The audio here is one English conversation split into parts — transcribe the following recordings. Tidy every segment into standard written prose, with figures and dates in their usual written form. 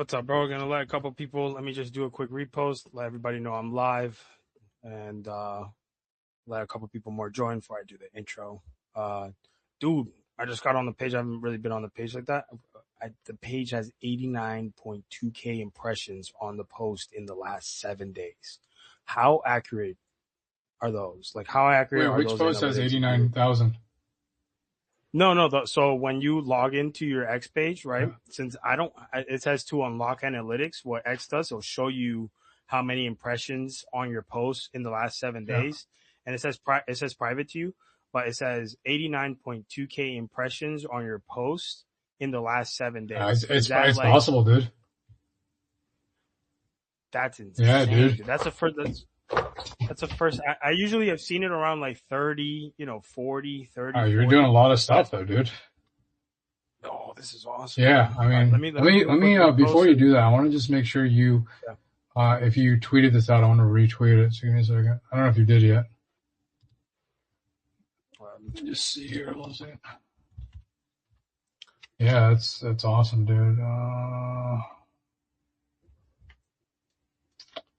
What's up, bro? Gonna let a couple people. Let me just do a quick repost. Let everybody know I'm live, and let a couple people more join before I do the intro. Uh, Dude, I just got on the page. I haven't really been on the page like that. The page has 89.2K impressions on the post in the last 7 days. How accurate are those? Like, how accurate Wait, are which those post has analytics? 89,000? No. So when you log into your X page, right? Yeah. Since it says to unlock analytics. What X does, it'll show you how many impressions on your post in the last 7 Yeah. days, and it says private to you, but it says 89.2K impressions on your post in the last 7 days. Is that It's like possible, dude. that's Yeah, insane, dude. dude? That's a first. I usually have seen it around like 30, 40, 30, Oh, you're doing 40. a lot of But stuff though, dude. oh, this is awesome, bro. Yeah, All I right, mean, let me do a quick before repost. you do that, I want to just make sure you, Yeah. if you tweeted this out, I want to retweet it. So give me a second. I don't know if you did yet. Let me just see here. One second. Yeah, that's awesome, dude.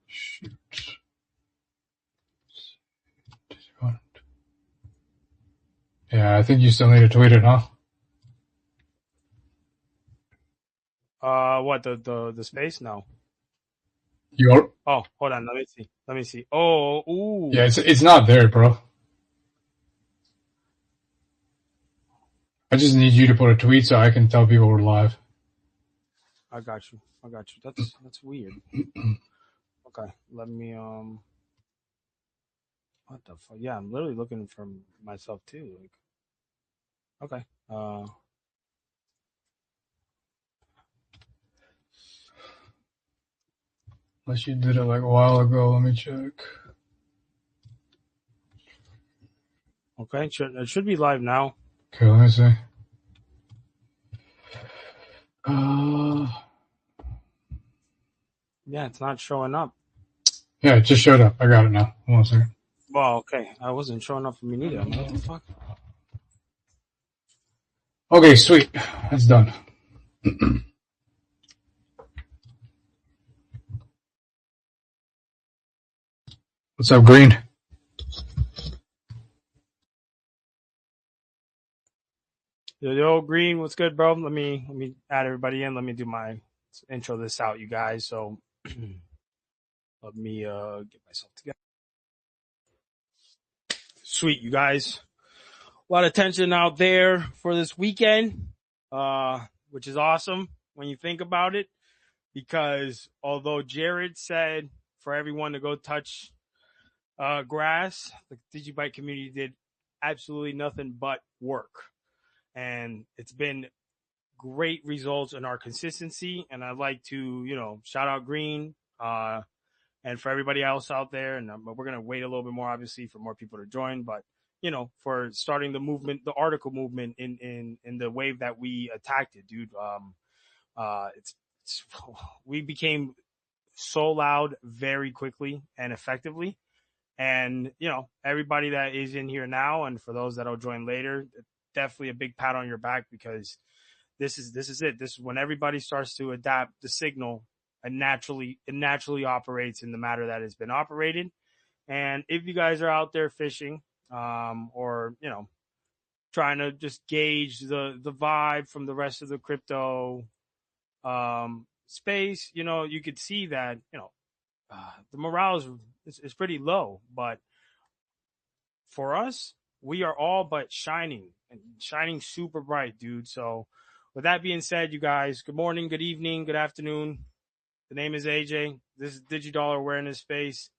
Shoot. Yeah, I think you still need to tweet it, huh? What the space? No. You are, Oh, hold on. Let me see. Let me see. Oh, yeah, ooh. it's not there, bro. I just need you to put a tweet so I can tell people we're live. I got you. I got you. That's weird. Okay. Let me What the fuck? Yeah, I'm literally looking for myself too. Like, okay. Unless you did it like a while ago. Let me check. Okay. It should be live now. Okay, let me see. Uh, Yeah, it's not showing up. yeah, it just showed up. I got it now. Hold on a second. Well, okay. I wasn't showing up for me neither. I'm like, what the fuck? Okay, sweet. That's done. What's up, Green? Yo, Green, what's good, bro? Let me add everybody in. Let me do my intro this out, you guys. So let me get myself together. Sweet, you guys. A lot of tension out there for this weekend, which is awesome when you think about it, because although Jared said for everyone to go touch grass, the Digibyte community did absolutely nothing but work. And it's been great results in our consistency. And I'd like to, shout out Green, and for everybody else out there. And we're going to wait a little bit more, obviously, for more people to join. But, for starting the movement, the article movement in the wave that we attacked it, dude. It's we became so loud very quickly and effectively. And, everybody that is in here now, and for those that'll join later, definitely a big pat on your back, because this is it. This is when everybody starts to adapt the signal, and it naturally operates in the matter that it's been operated. And if you guys are out there fishing, or trying to just gauge the vibe from the rest of the crypto space, you could see that the morale is pretty low. But for us, we are all but shining, and shining super bright, dude. So with that being said, you guys, good morning, good evening, good afternoon. The name is AJ. This is Digidollar Awareness Space.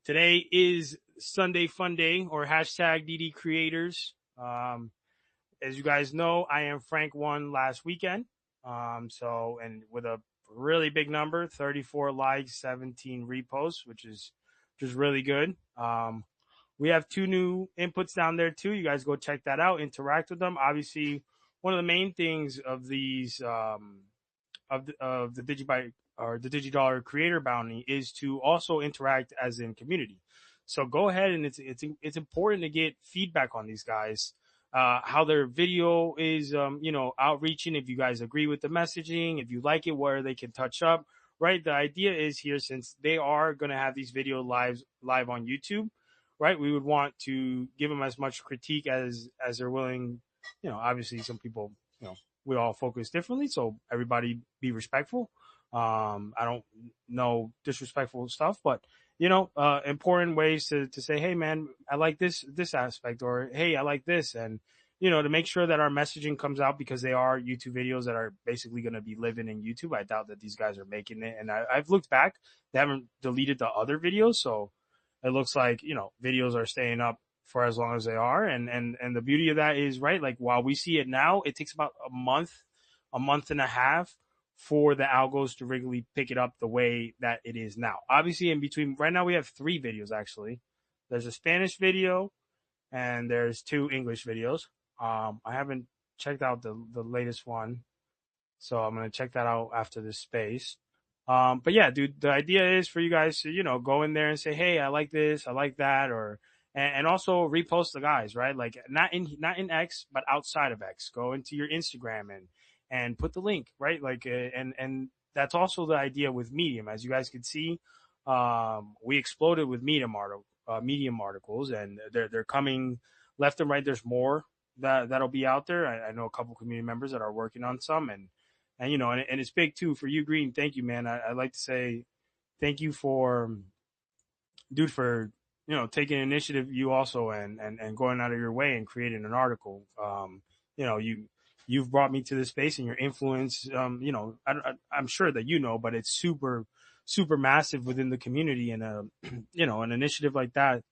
Today is Sunday Fun Day, or hashtag DD Creators. As you guys know, I am Frank One last weekend. And with a really big number, 34 likes, 17 reposts, which is just really good. We have 2 new inputs down there too. You guys go check that out, interact with them. Obviously, one of the main things of these of the Digibyte or the Digidollar creator bounty is to also interact as in community. So go ahead, and it's important to get feedback on these guys. how their video is, outreaching. If you guys agree with the messaging, if you like it, where they can touch up, right? The idea is here, since they are going to have these video live on YouTube, right? We would want to give them as much critique as they're willing. Obviously, some people, we all focus differently, so everybody be respectful. I don't know disrespectful stuff, but important ways to say, hey man, I like this aspect, or hey, I like this, and to make sure that our messaging comes out, because they are YouTube videos that are basically going to be living in YouTube. I doubt that these guys are making it, and I've looked back; they haven't deleted the other videos, so it looks like videos are staying up for as long as they are, and the beauty of that is, right, like while we see it now, it takes about a month and a half for the algos to really pick it up the way that it is now. Obviously, in between, right now we have 3 videos actually. There's a Spanish video and there's 2 English videos. I haven't checked out the latest one, so I'm gonna check that out after this space. But yeah, dude, the idea is for you guys to go in there and say, hey, I like this, I like that, or and also repost the guys, right? Like not in X, but outside of X. Go into your Instagram and put the link, right? Like and that's also the idea with Medium. As you guys can see, we exploded with Medium articles, and they're coming left and right. There's more that'll be out there. I know a couple community members that are working on some, and it's big too for you, Green. Thank you, man. I'd like to say thank you for, dude, for taking initiative, you also, and going out of your way and creating an article. You've brought me to this space, and your influence, I'm sure that but it's super super massive within the community, and an initiative like that,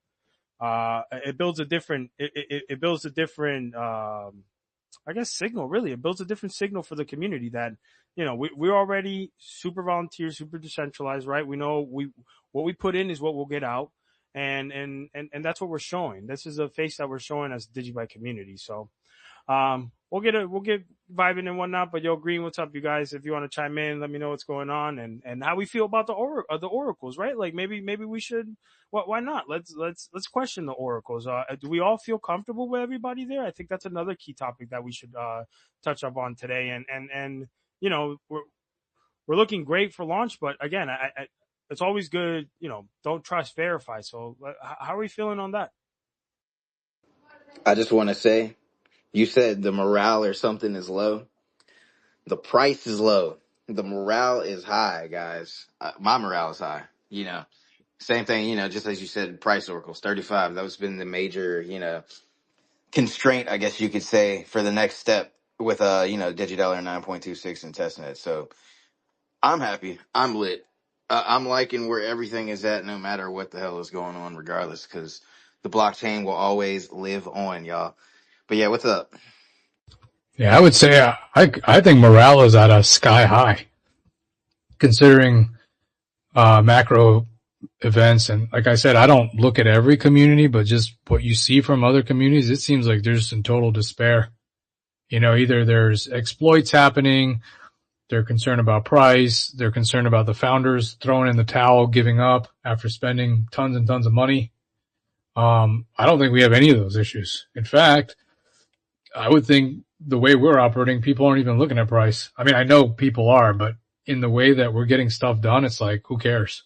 it builds a different it builds a different I guess signal. Really, it builds a different signal for the community that we're already super volunteer, super decentralized, right? We know what we put in is what we'll get out, and that's what we're showing. This is a face that we're showing as Digibyte community. So we'll get vibing and whatnot. But yo, Green, what's up, you guys? If you want to chime in, let me know what's going on and how we feel about the oracles, right? Like maybe we should. Why not? Let's question the oracles. Do we all feel comfortable with everybody there? I think that's another key topic that we should touch up on today. And we're looking great for launch, but again, I it's always good. Don't trust, verify. So how are we feeling on that? I just want to say, you said the morale or something is low. The price is low. The morale is high, guys. My morale is high. Same thing. Just as you said, price oracles 35. That's been the major, constraint, I guess you could say, for the next step with Digidollar 9.26 and testnet. So I'm happy. I'm lit. I'm liking where everything is at, no matter what the hell is going on, regardless, because the blockchain will always live on, y'all. But yeah, what's up? Yeah, I would say I think morale is at a sky high, considering macro events. And like I said, I don't look at every community, but just what you see from other communities, it seems like there's in total despair. Either there's exploits happening, they're concerned about price, they're concerned about the founders throwing in the towel, giving up after spending tons and tons of money. I don't think we have any of those issues. In fact, I would think the way we're operating, people aren't even looking at price. I mean, I know people are, but in the way that we're getting stuff done, it's like, who cares?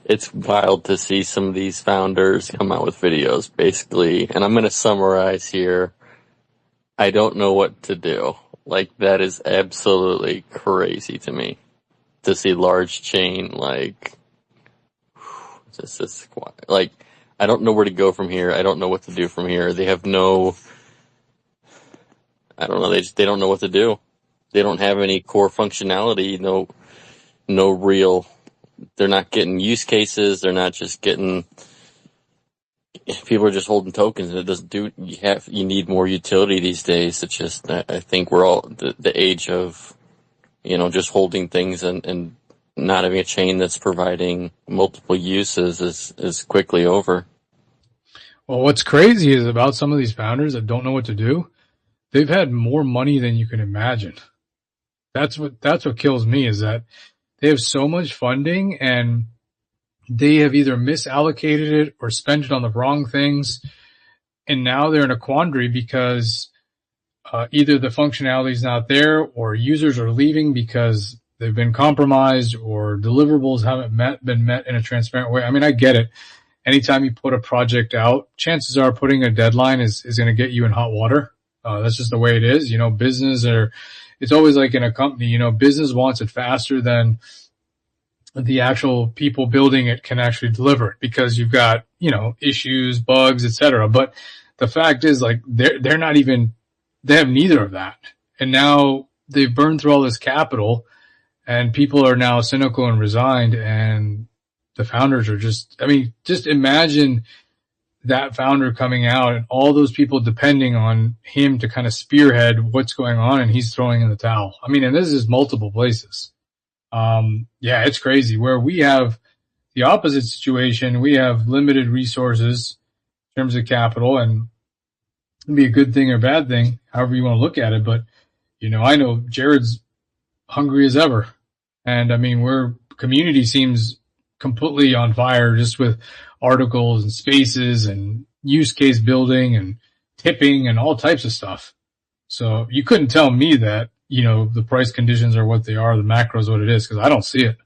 It's wild to see some of these founders come out with videos, basically, and I'm going to summarize here. I don't know what to do. Like, that is absolutely crazy to me. To see large chain, I don't know where to go from here. I don't know what to do from here. They have I don't know, they don't know what to do. They don't have any core functionality, no real, they're not getting use cases, they're not just getting, people are just holding tokens, and it doesn't do, you need more utility these days. It's just, I think we're all, the age of, just holding things and not having a chain that's providing multiple uses is quickly over. Well, what's crazy is about some of these founders that don't know what to do, they've had more money than you can imagine. That's what kills me, is that they have so much funding and they have either misallocated it or spent it on the wrong things. and now they're in a quandary because either the functionality is not there, or users are leaving because they've been compromised, or deliverables haven't been met in a transparent way. I mean, I get it. Anytime you put a project out, chances are putting a deadline is going to get you in hot water. That's just the way it is. It's always like in a company, business wants it faster than the actual people building it can actually deliver it, because you've got, issues, bugs, etc. But the fact is, like, they have neither of that. And now they've burned through all this capital, and people are now cynical and resigned, and the founders are just imagine that founder coming out and all those people depending on him to kind of spearhead what's going on, and he's throwing in the towel. I mean, and this is multiple places. It's crazy. Where we have the opposite situation, we have limited resources in terms of capital, and it'd be a good thing or bad thing, however you want to look at it. But, I know Jared's hungry as ever. And I mean, community seems completely on fire, just with articles and spaces and use case building and tipping and all types of stuff. So you couldn't tell me that, the price conditions are what they are, the macro is what it is, because I don't see it.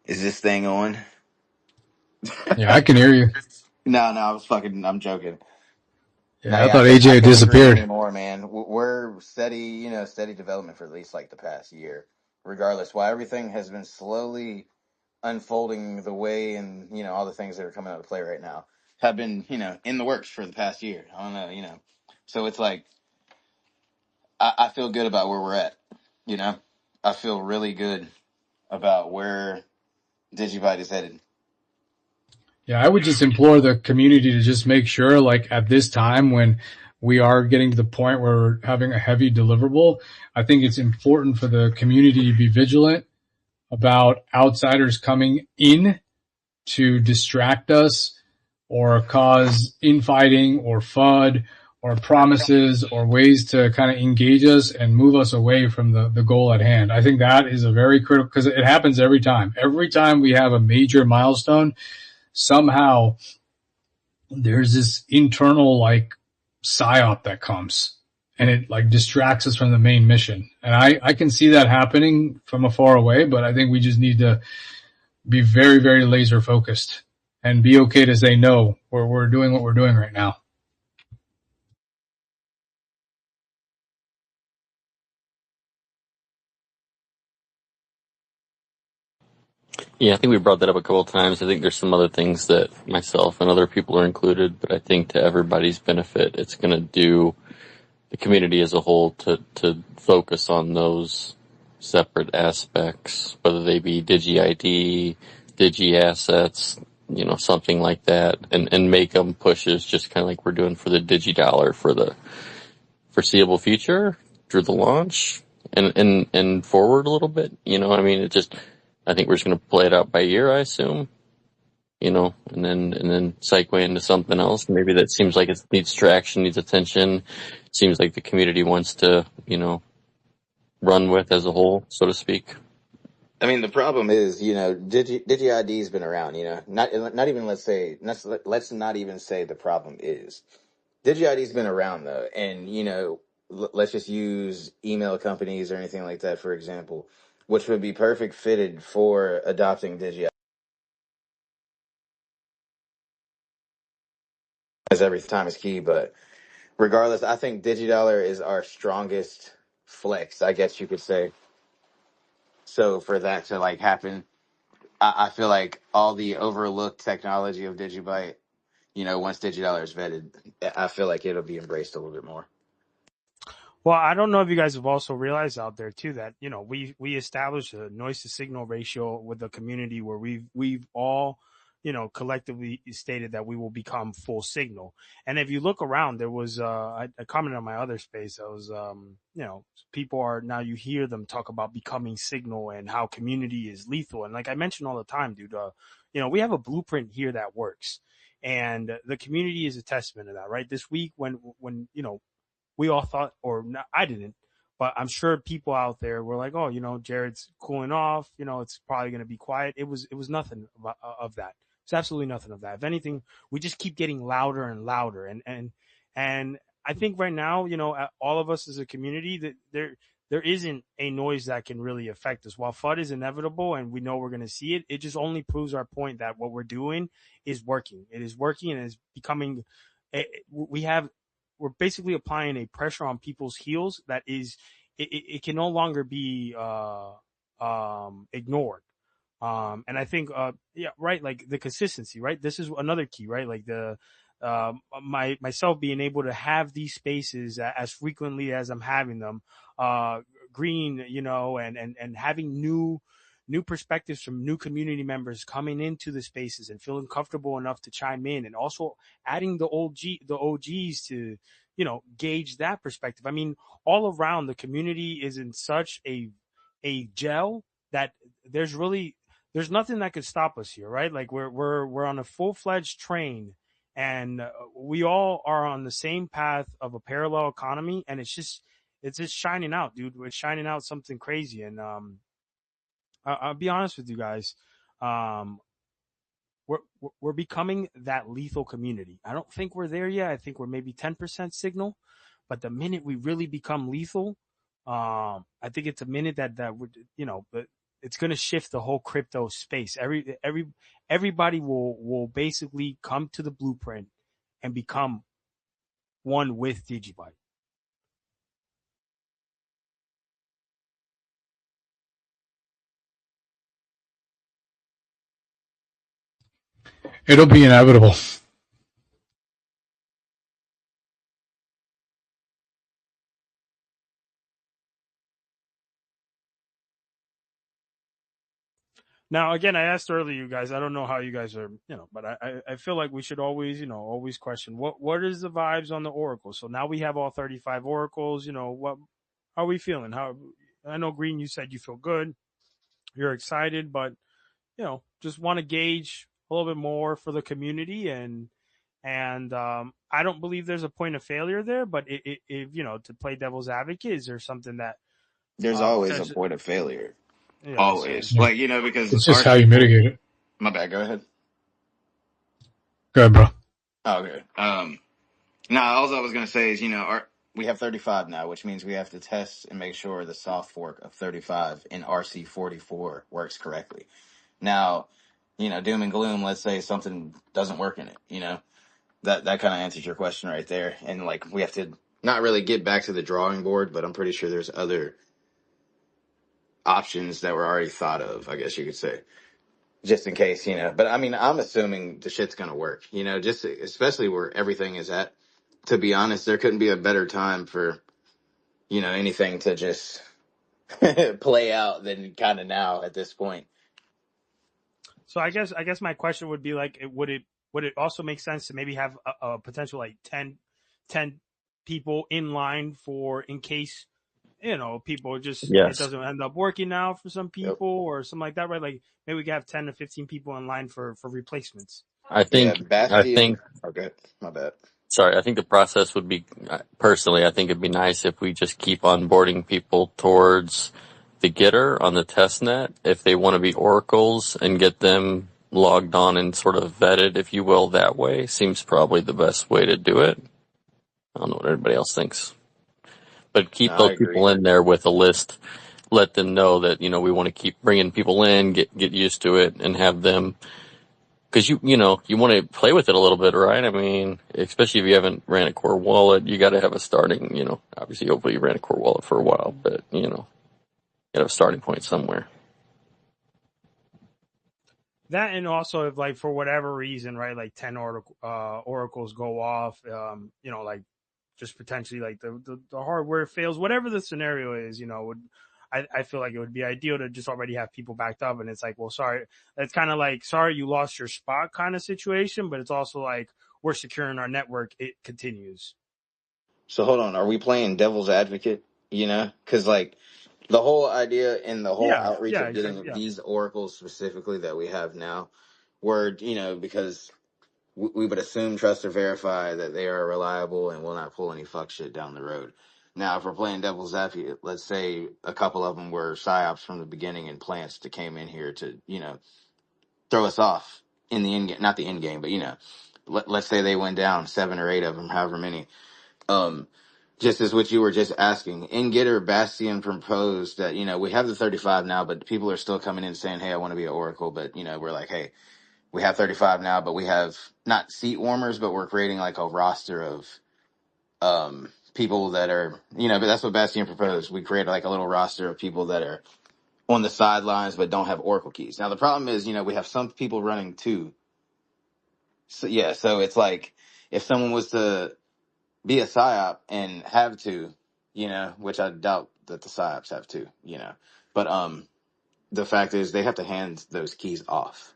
Is this thing on? Yeah, I can hear you. No, I'm joking. No, Yeah, I yeah, thought I AJ couldn't agree disappeared. anymore, man. We're steady development for at least like the past year, regardless. While everything has been slowly unfolding the way, and all the things that are coming out of play right now have been in the works for the past year. I don't know. So it's like I feel good about where we're at. You know, I feel really good about where Digibyte is headed. Yeah, I would just implore the community to just make sure, like, at this time when we are getting to the point where we're having a heavy deliverable, I think it's important for the community to be vigilant about outsiders coming in to distract us or cause infighting or FUD or promises or ways to kind of engage us and move us away from the goal at hand. I think that is a very critical, because it happens every time. Every time we have a major milestone, somehow there's this internal like psyop that comes, and it like distracts us from the main mission. And I can see that happening from afar away, but I think we just need to be very, very laser focused and be okay to say no, we're doing what we're doing right now. Yeah, I think we brought that up a couple of times. I think there's some other things that myself and other people are included, but I think to everybody's benefit, it's going to do the community as a whole to focus on those separate aspects, whether they be DigiID, DigiAssets, something like that, and make them pushes just kind of like we're doing for the Digidollar for the foreseeable future through the launch and forward a little bit. I mean, I think we're just going to play it out by year, I assume, and then segue into something else. Maybe that seems like it needs traction, needs attention. Seems like the community wants to, run with as a whole, so to speak. I mean, the problem is, DigiID has been around. Not even let's not even say the problem is DigiID's been around though, and let's just use email companies or anything like that for example, which would be perfect fitted for adopting DigiID, as every time is key. But regardless, I think Digidollar is our strongest flex, I guess you could say. So for that to like happen, I feel like all the overlooked technology of Digibyte, once Digidollar is vetted, I feel like it'll be embraced a little bit more. Well, I don't know if you guys have also realized out there too that we established a noise to signal ratio with the community where we've all collectively stated that we will become full signal. And if you look around, there was I commented on my other space. I was people are now, you hear them talk about becoming signal and how community is lethal. And like I mentioned all the time, dude, we have a blueprint here that works. And the community is a testament to that, right? This week when, we all thought, or not, I didn't, but I'm sure people out there were like, oh, Jared's cooling off. It's probably going to be quiet. It was nothing of that. It's absolutely nothing of that. If anything, we just keep getting louder and louder. And I think right now, all of us as a community, that there isn't a noise that can really affect us. While FUD is inevitable and we know we're going to see it, it just only proves our point that what we're doing is working. It is working and is becoming. We have we're basically applying a pressure on people's heels that is it can no longer be ignored. And I think yeah, right, like the consistency, right? This is another key, right? Like the myself being able to have these spaces as frequently as I'm having them, green, and having new perspectives from new community members coming into the spaces and feeling comfortable enough to chime in, and also adding the OGs to, gauge that perspective. I mean, all around the community is in such a gel that there's nothing that could stop us here, right? Like we're on a full-fledged train, and we all are on the same path of a parallel economy, and it's just shining out, dude. It's shining out something crazy. And I'll be honest with you guys. Um, we're becoming that lethal community. I don't think we're there yet. I think we're maybe 10% signal, but the minute we really become lethal, I think it's a minute that would, but it's going to shift the whole crypto space. Everybody will basically come to the blueprint and become one with Digibyte. It'll be inevitable. Now, again, I asked earlier, you guys. I don't know how you guys are, but I feel like we should always, always question what is the vibes on the Oracle. So now we have all 35 Oracles. What how are we feeling? How I know Green, you said you feel good, you're excited, but just want to gauge a little bit more for the community. And I don't believe there's a point of failure there, but if to play devil's advocate, is there something that There's always a potentially, point of failure. so Always. Yeah. Like, because It's our just how you mitigate it. my bad, go ahead. Go ahead, bro. Oh, okay. No, all I was gonna say is, we have 35 now, which means we have to test and make sure the soft fork of 35 in RC44 works correctly. Now, doom and gloom, let's say something doesn't work in it, that kind of answers your question right there. And like, we have to not really get back to the drawing board, but I'm pretty sure there's other options that were already thought of, I guess you could say, just in case, But I mean, I'm assuming the shit's gonna work, just especially where everything is at. To be honest, there couldn't be a better time for, anything to just play out than kind of now at this point. So I guess my question would be like, would it also make sense to maybe have a potential like 10 people in line for, in case, people just, it Yes, doesn't end up working now for some Yep. people or something like that, right? Like maybe we could have 10 to 15 people in line for replacements. I Yeah, think I Bastion. think Okay, my bad. sorry, I think the process would be, personally, I think it'd be nice if we just keep onboarding people towards the getter on the test net if they want to be oracles and get them logged on and sort of vetted, if you will, that way. Seems probably the best way to do it. I don't know what everybody else thinks, but No, keep I those agree. people in there with a list. Let them know that, we want to keep bringing people in, get used to it, and have them, because you want to play with it a little bit, right? I mean, especially if you haven't ran a core wallet, you got to have a starting, obviously, hopefully you ran a core wallet for a while, but, you got to have a starting point somewhere. That, and also if like for whatever reason, right, like 10 oracles go off, like just potentially like the hardware fails, whatever the scenario is, would I feel like it would be ideal to just already have people backed up. And it's like, well, sorry, it's kind of like, sorry, you lost your spot kind of situation, but it's also like, we're securing our network. It continues. So hold on, are we playing devil's advocate? Because like the whole idea and the whole Yeah. outreach Yeah. of getting Exactly. Yeah. these oracles specifically that we have now word, because we would assume, trust, or verify that they are reliable and will not pull any fuck shit down the road. Now, if we're playing devil's advocate, let's say a couple of them were psyops from the beginning and plants that came in here to, throw us off in the end game, not the end game, but let's say they went down 7 or 8 of them, however many. Just as what you were just asking, InGetter Bastion proposed that, we have the 35 now, but people are still coming in saying, hey, I want to be an Oracle. But, we're like, hey, we have 35 now, but we have not seat warmers, but we're creating like a roster of people that are, but that's what Bastion proposed. We created like a little roster of people that are on the sidelines but don't have Oracle keys. Now, the problem is, we have some people running 2. So, yeah, so it's like if someone was to be a PSYOP and have 2, which I doubt that the PSYOPs have 2, but the fact is they have to hand those keys off.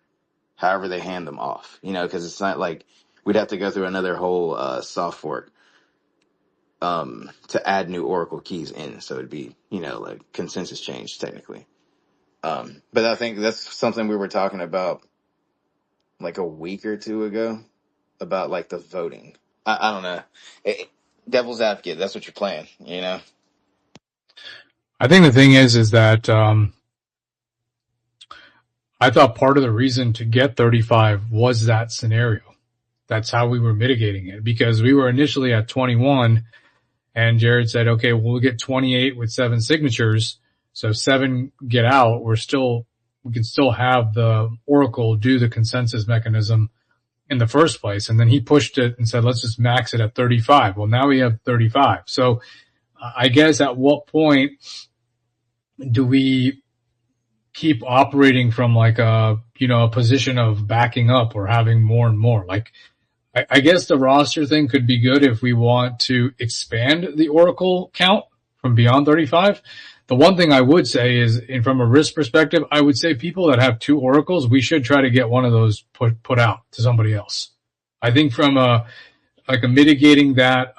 However they hand them off, because it's not like we'd have to go through another whole soft fork to add new Oracle keys in. So it'd be, like consensus change technically. But I think that's something we were talking about like a week or 2 ago about like the voting. I don't know. Devil's advocate, that's what you're playing, I think the thing is that I thought part of the reason to get 35 was that scenario. That's how we were mitigating it, because we were initially at 21 and Jared said, okay, we'll get 28 with 7 signatures. So 7 get out. We can still have the Oracle do the consensus mechanism in the first place. And then he pushed it and said, let's just max it at 35. Well, now we have 35. So I guess at what point do we keep operating from like a position of backing up or having more and more? Like, I guess the roster thing could be good if we want to expand the Oracle count from beyond 35. The one thing I would say is, from a risk perspective, I would say people that have 2 Oracles, we should try to get one of those put out to somebody else. I think from a mitigating that,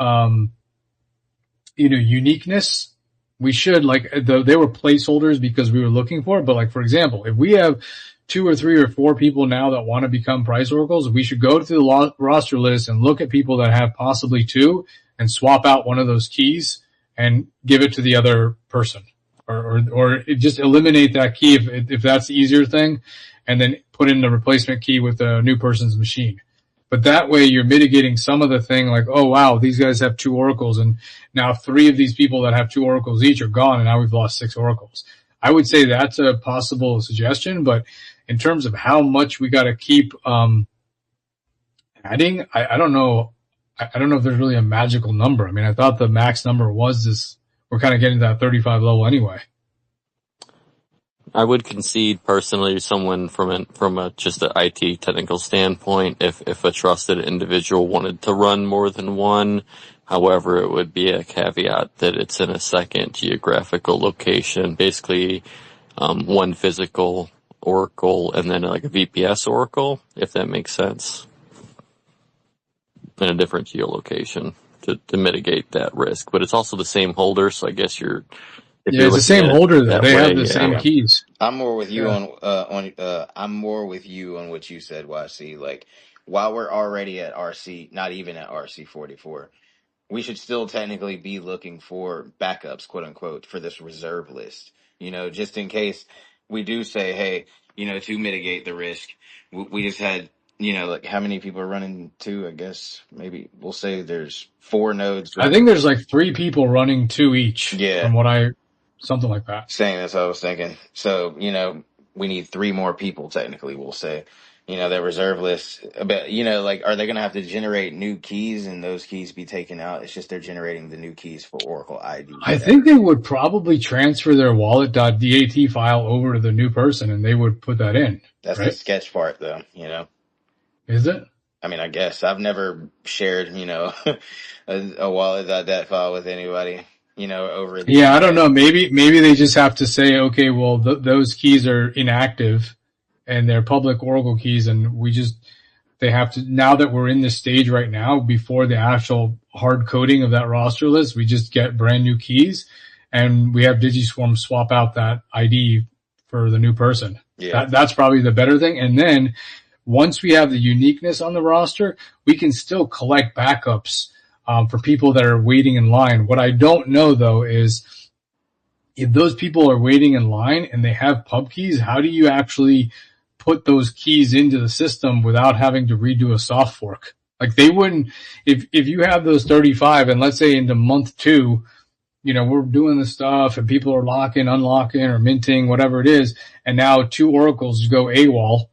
uniqueness, we should, like, they were placeholders because we were looking for it. But like, for example, if we have 2 or 3 or 4 people now that want to become price oracles, we should go to the roster list and look at people that have possibly 2 and swap out one of those keys and give it to the other person, or just eliminate that key if that's the easier thing, and then put in the replacement key with the new person's machine. But that way you're mitigating some of the thing, like, oh wow, these guys have 2 oracles and now 3 of these people that have 2 oracles each are gone and now we've lost 6 oracles. I would say that's a possible suggestion, but in terms of how much we got to keep adding, I don't know. I don't know if there's really a magical number. I mean, I thought the max number was this. We're kind of getting to that 35 level anyway. I would concede personally, someone from just an IT technical standpoint, if a trusted individual wanted to run more than one. However, it would be a caveat that it's in a second geographical location, basically one physical Oracle and then like a VPS Oracle, if that makes sense, in a different geolocation to mitigate that risk. But it's also the same holder, so I guess it's the same holder though. They have the same keys. I'm more with you I'm more with you on what you said, YC. Like, while we're already at RC, not even at RC 44, we should still technically be looking for backups, quote unquote, for this reserve list. Just in case we do say, hey, to mitigate the risk, we just had, like, how many people are running 2? I guess maybe we'll say there's 4 nodes. I think there's like 3 people running 2 each. Yeah. From something like that. That's what I was thinking. So, we need 3 more people technically, we'll say. That reserve list. But, like, are they going to have to generate new keys and those keys be taken out? It's just they're generating the new keys for Oracle ID. I think they would probably transfer their wallet.dat file over to the new person and they would put that in. That's right? The sketch part, though, Is it? I mean, I guess. I've never shared, a wallet.dat file with anybody, over the Yeah, I don't know. Maybe they just have to say, okay, well, those keys are inactive and they're public Oracle keys, and they have to, now that we're in this stage right now, before the actual hard coding of that roster list, we just get brand new keys and we have DigiSwarm swap out that ID for the new person. Yeah. That's probably the better thing. And then once we have the uniqueness on the roster, we can still collect backups for people that are waiting in line. What I don't know though is if those people are waiting in line and they have pub keys, how do you actually put those keys into the system without having to redo a soft fork? Like they wouldn't, if you have those 35 and let's say into month 2, we're doing the stuff and people are locking, unlocking or minting, whatever it is. And now 2 oracles go AWOL.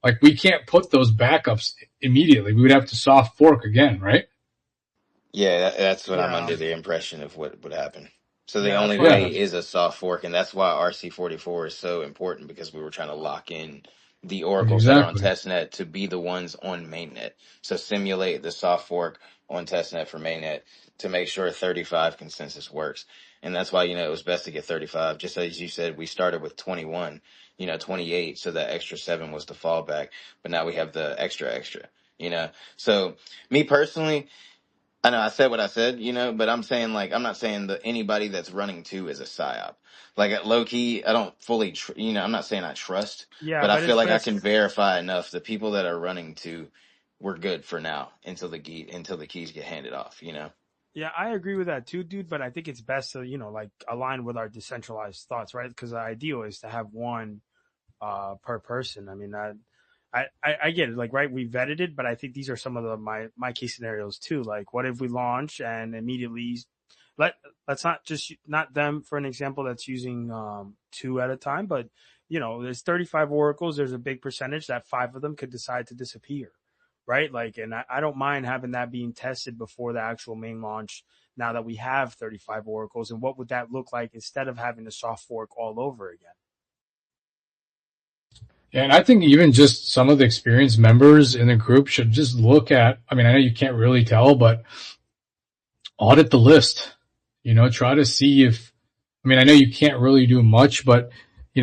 Like we can't put those backups immediately. We would have to soft fork again, right? Yeah, that's what I'm Yeah, under the impression of what would happen. So the yeah, that's only what I Yeah, way was. is a soft fork, and that's why RC44 is so important because we were trying to lock in the oracles that are on exactly. testnet to be the ones on mainnet. So simulate the soft fork on testnet for mainnet to make sure 35 consensus works. And that's why, it was best to get 35. Just as you said, we started with 21, 28. So that extra 7 was the fallback, but now we have the extra, you know? So me personally, I know I said what I said, but I'm saying like I'm not saying that anybody that's running two is a psyop. Like at low key, I don't fully, I'm not saying I trust, Yeah, but I but feel like I it's can verify enough the people that are running two, we're good for now until the keys get handed off. yeah, I agree with that too, dude. But I think it's best to like align with our decentralized thoughts, right? Because the ideal is to have one per person. I mean, I get it. Like, right, we vetted it, but I think these are some of my case scenarios too. Like, what if we launch and immediately let let's not just not them for an example that's using 2 at a time, but there's 35 oracles. There's a big percentage that 5 of them could decide to disappear, right? Like, and I don't mind having that being tested before the actual main launch. Now that we have 35 oracles, and what would that look like instead of having to soft fork all over again? And I think even just some of the experienced members in the group should just look at, I mean, I know you can't really tell, but audit the list, try to see if, I mean, I know you can't really do much, but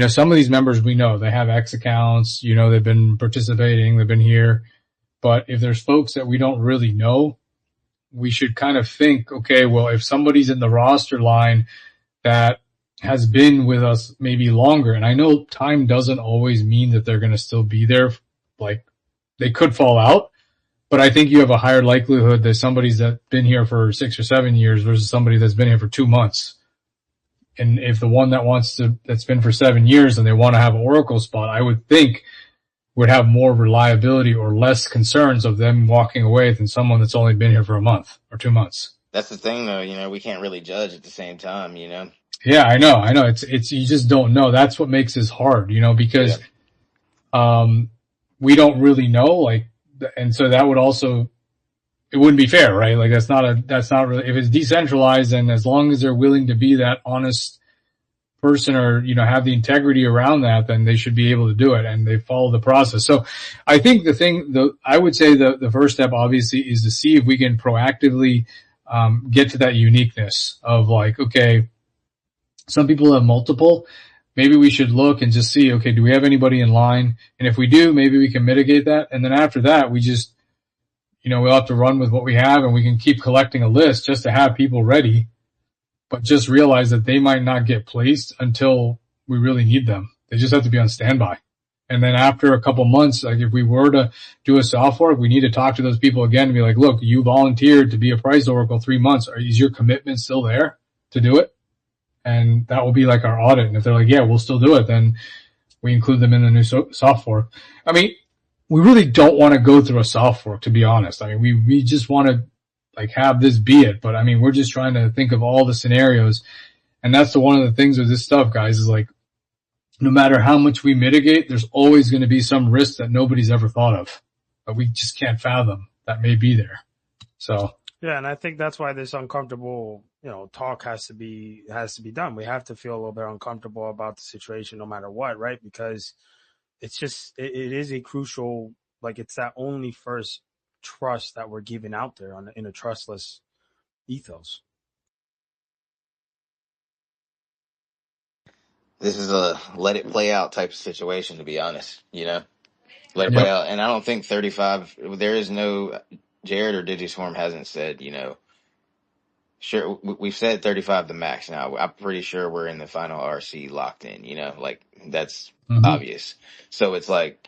some of these members we know they have X accounts, they've been participating, they've been here. But if there's folks that we don't really know, we should kind of think, okay, well, if somebody's in the roster line that has been with us maybe longer, and I know time doesn't always mean that they're going to still be there, like they could fall out, but I think you have a higher likelihood that somebody's that been here for 6 or 7 years versus somebody that's been here for 2 months. And if the one that's been for 7 years and they want to have an Oracle spot, I would think would have more reliability or less concerns of them walking away than someone that's only been here for a month or 2 months. That's the thing though, we can't really judge at the same time. Yeah, I know. It's, you just don't know. That's what makes this hard, Yeah. because, we don't really know, like, and so that would also, it wouldn't be fair, right? Like that's not really, if it's decentralized and as long as they're willing to be that honest person or, have the integrity around that, then they should be able to do it and they follow the process. So I think I would say the first step obviously is to see if we can proactively, get to that uniqueness of like, okay, some people have multiple. Maybe we should look and just see, okay, do we have anybody in line? And if we do, maybe we can mitigate that. And then after that, we just, we'll have to run with what we have and we can keep collecting a list just to have people ready, but just realize that they might not get placed until we really need them. They just have to be on standby. And then after a couple months, like if we were to do a soft fork, we need to talk to those people again and be like, look, you volunteered to be a price oracle 3 months. Is your commitment still there to do it? And that will be like our audit. And if they're like, yeah, we'll still do it, then we include them in the new soft fork. I mean, we really don't want to go through a soft fork, to be honest. I mean, we just want to like have this be it. But I mean, we're just trying to think of all the scenarios. And that's one of the things with this stuff, guys, is like, no matter how much we mitigate, there's always going to be some risk that nobody's ever thought of, but we just can't fathom that may be there. So Yeah, and I think that's why this uncomfortable, talk has to be done. We have to feel a little bit uncomfortable about the situation, no matter what, right? Because it's just it is a crucial, like it's that only first trust that we're giving out there in a trustless ethos. This is a let it play out type of situation, to be honest. Let it play yep. out. And I don't think 35, there is no, Jared or Digiswarm hasn't said. Sure, we've said 35 the max now. I'm pretty sure we're in the final RC locked in, like that's Mm-hmm. obvious. So it's like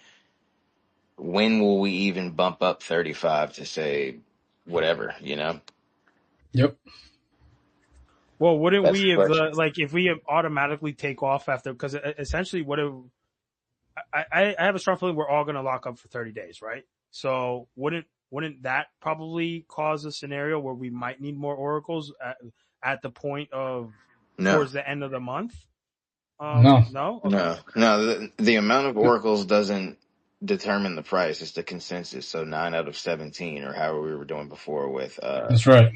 when will we even bump up 35 to say whatever, Yep. Well, wouldn't That's the we have question. if we automatically take off after? Because essentially, I have a strong feeling we're all going to lock up for 30 days, right? So wouldn't that probably cause a scenario where we might need more oracles at the point of No. towards the end of the month? No. No, okay. No. The amount of oracles doesn't determine the price. It's the consensus. So 9 out of 17, or however we were doing before with, That's right.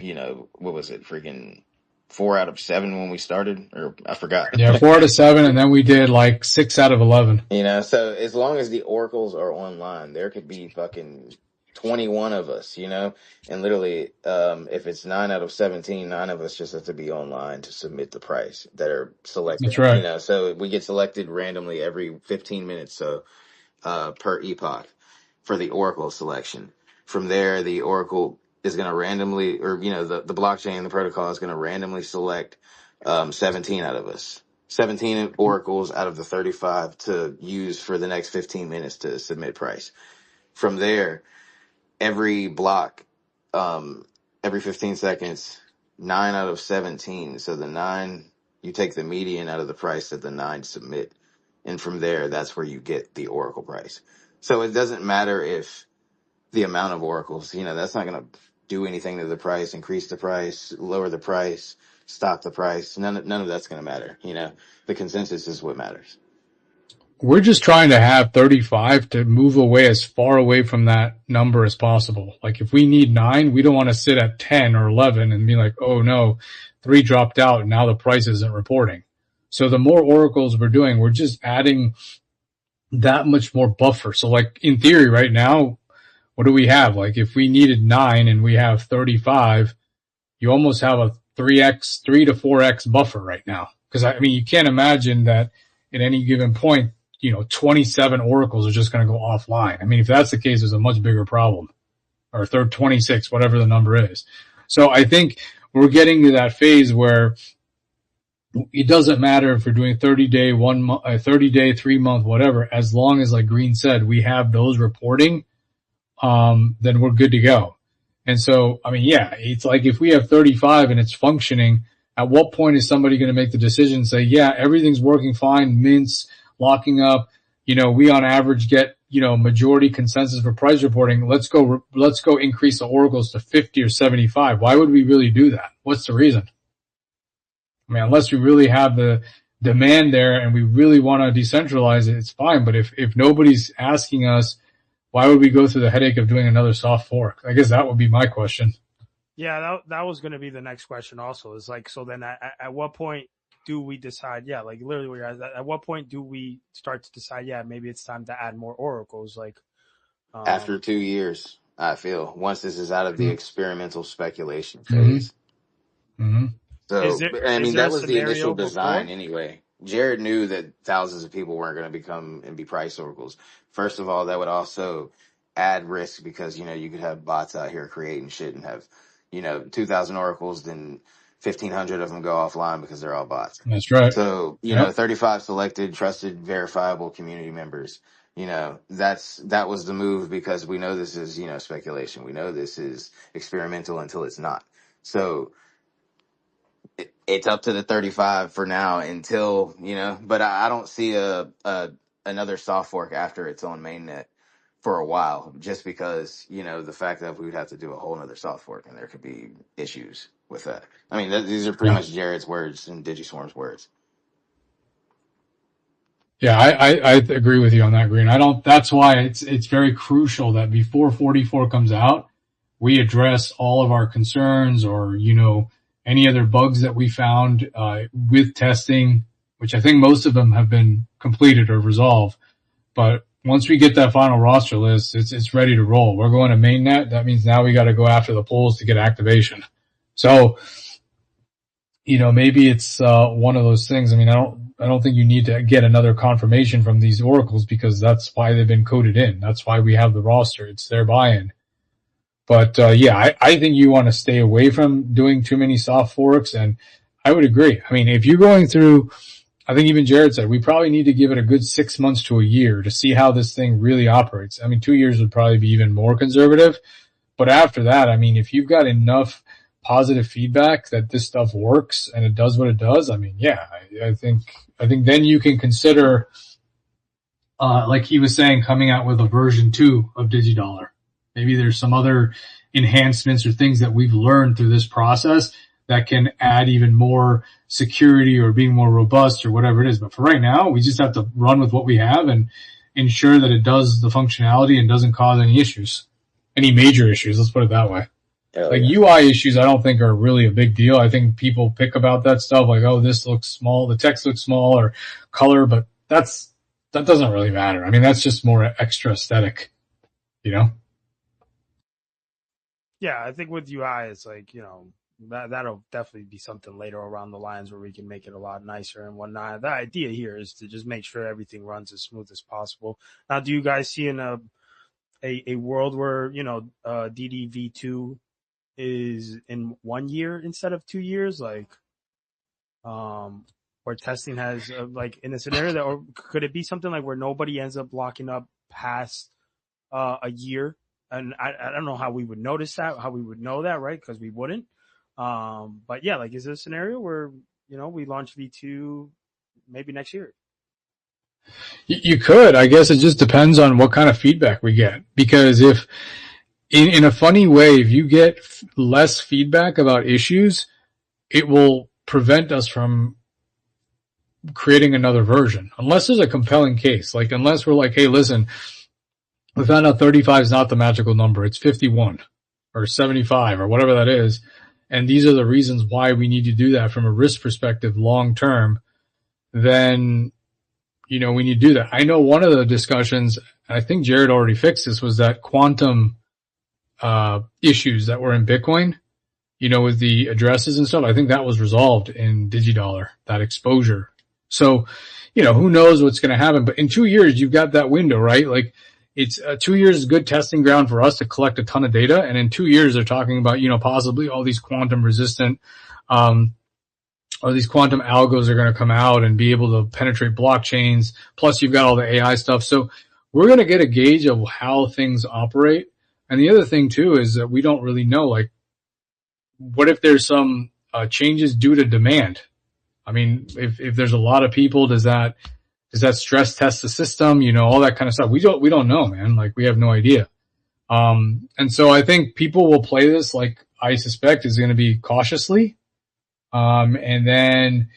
what was it? Freaking 4 out of 7 when we started, or I forgot. Yeah, 4 out of 7, and then we did like 6 out of 11. So as long as the oracles are online, there could be fucking 21 of us, and literally, if it's 9 out of 17, 9 of us just have to be online to submit the price that are selected, That's right. so we get selected randomly every 15 minutes. So, per epoch for the oracle selection. From there, the oracle is going to randomly, or, the blockchain, the protocol is going to randomly select, 17 out of us. 17 oracles out of the 35 to use for the next 15 minutes to submit price. From there, every block, every 15 seconds, 9 out of 17. So the 9, you take the median out of the price that the 9 submit. And from there, that's where you get the oracle price. So it doesn't matter if the amount of oracles, that's not going to do anything to the price, increase the price, lower the price, stop the price. None of that's going to matter. The consensus is what matters. We're just trying to have 35 to move away as far away from that number as possible. Like if we need 9, we don't want to sit at 10 or 11 and be like, oh no, 3 dropped out and now the price isn't reporting. So the more oracles we're doing, we're just adding that much more buffer. So like in theory right now, what do we have? Like if we needed 9 and we have 35, you almost have a 3 to 4x buffer right now. Because I mean, you can't imagine that at any given point, 27 oracles are just going to go offline. I mean, if that's the case, there's a much bigger problem. Or 26, whatever the number is. So I think we're getting to that phase where it doesn't matter if we're doing 30-day, 1 month, 30-day, 3-month, whatever, as long as, like Green said, we have those reporting, then we're good to go. And so, I mean, yeah, it's like if we have 35 and it's functioning, at what point is somebody going to make the decision and say, yeah, everything's working fine, mints, locking up, we on average get, majority consensus for price reporting. Let's go increase the oracles to 50 or 75. Why would we really do that? What's the reason? I mean, unless we really have the demand there and we really want to decentralize it, it's fine. But if nobody's asking us, why would we go through the headache of doing another soft fork? I guess that would be my question. Yeah, that was going to be the next question. Also, is like, so then at what point do we decide? Yeah, like literally, at what point do we start to decide? Yeah, maybe it's time to add more oracles. Like After 2 years, I feel, once this is out of the Mm-hmm. experimental speculation Mm-hmm. phase. Mm-hmm. So, I is mean, there that a was the initial scenario design before? anyway. Jared knew that thousands of people weren't going to become and be price oracles. First of all, that would also add risk because, you could have bots out here creating shit and have, 2,000 oracles, then 1,500 of them go offline because they're all bots. That's right. So, Yep. 35 selected, trusted, verifiable community members. That was the move because we know this is, speculation. We know this is experimental until it's not. So, it's up to the 35 for now until, but I don't see another soft fork after its own mainnet for a while, just because, the fact that we would have to do a whole nother soft fork and there could be issues with that. I mean, these are pretty Yeah. much Jared's words and Digiswarm's words. Yeah, I agree with you on that, Green. That's why it's very crucial that before 44 comes out, we address all of our concerns or, any other bugs that we found, with testing, which I think most of them have been completed or resolved. But once we get that final roster list, it's ready to roll. We're going to mainnet. That means now we got to go after the pools to get activation. So, maybe it's, one of those things. I mean, I don't think you need to get another confirmation from these oracles because that's why they've been coded in. That's why we have the roster. It's their buy-in. But, yeah, I think you want to stay away from doing too many soft forks, and I would agree. I mean, if you're going through I think even Jared said we probably need to give it a good 6 months to a year to see how this thing really operates. I mean, 2 years would probably be even more conservative. But after that, I mean, if you've got enough positive feedback that this stuff works and it does what it does, I mean, yeah, I think then you can consider, like he was saying, coming out with a version 2 of Digidollar. Maybe there's some other enhancements or things that we've learned through this process that can add even more security or being more robust or whatever it is. But for right now, we just have to run with what we have and ensure that it does the functionality and doesn't cause any issues, any major issues. Let's put it that way. Like UI issues, I don't think are really a big deal. I think people pick about that stuff like, oh, this looks small, the text looks small, or color, but that doesn't really matter. I mean, that's just more extra aesthetic, you know? Yeah, I think with UI, it's like, that'll definitely be something later around the lines where we can make it a lot nicer and whatnot. The idea here is to just make sure everything runs as smooth as possible. Now, do you guys see in a world where, DDV2 is in 1 year instead of 2 years? Like, where testing has, like, in a scenario that, or could it be something like where nobody ends up locking up past a year? And I don't know how we would notice that, how we would know that, right? Because we wouldn't. But yeah, like, is there a scenario where, we launch V2 maybe next year? You could. I guess it just depends on what kind of feedback we get. Because if, in a funny way, if you get less feedback about issues, it will prevent us from creating another version. Unless there's a compelling case. Like, unless we're like, hey, listen, we found out 35 is not the magical number. It's 51 or 75 or whatever that is. And these are the reasons why we need to do that from a risk perspective long term. Then, we need to do that. I know one of the discussions, I think Jared already fixed this, was that quantum issues that were in Bitcoin, with the addresses and stuff. I think that was resolved in Digidollar, that exposure. So, who knows what's going to happen. But in 2 years, you've got that window, right? Like, it's 2 years is a good testing ground for us to collect a ton of data. And in 2 years, they're talking about, possibly all these quantum resistant, or these quantum algos are going to come out and be able to penetrate blockchains. Plus you've got all the AI stuff. So we're going to get a gauge of how things operate. And the other thing too is that we don't really know, like, what if there's some changes due to demand? I mean, if there's a lot of people, does that stress test the system? All that kind of stuff. We don't know, man. Like, we have no idea. And so I think people will play this, like, I suspect is going to be cautiously. And then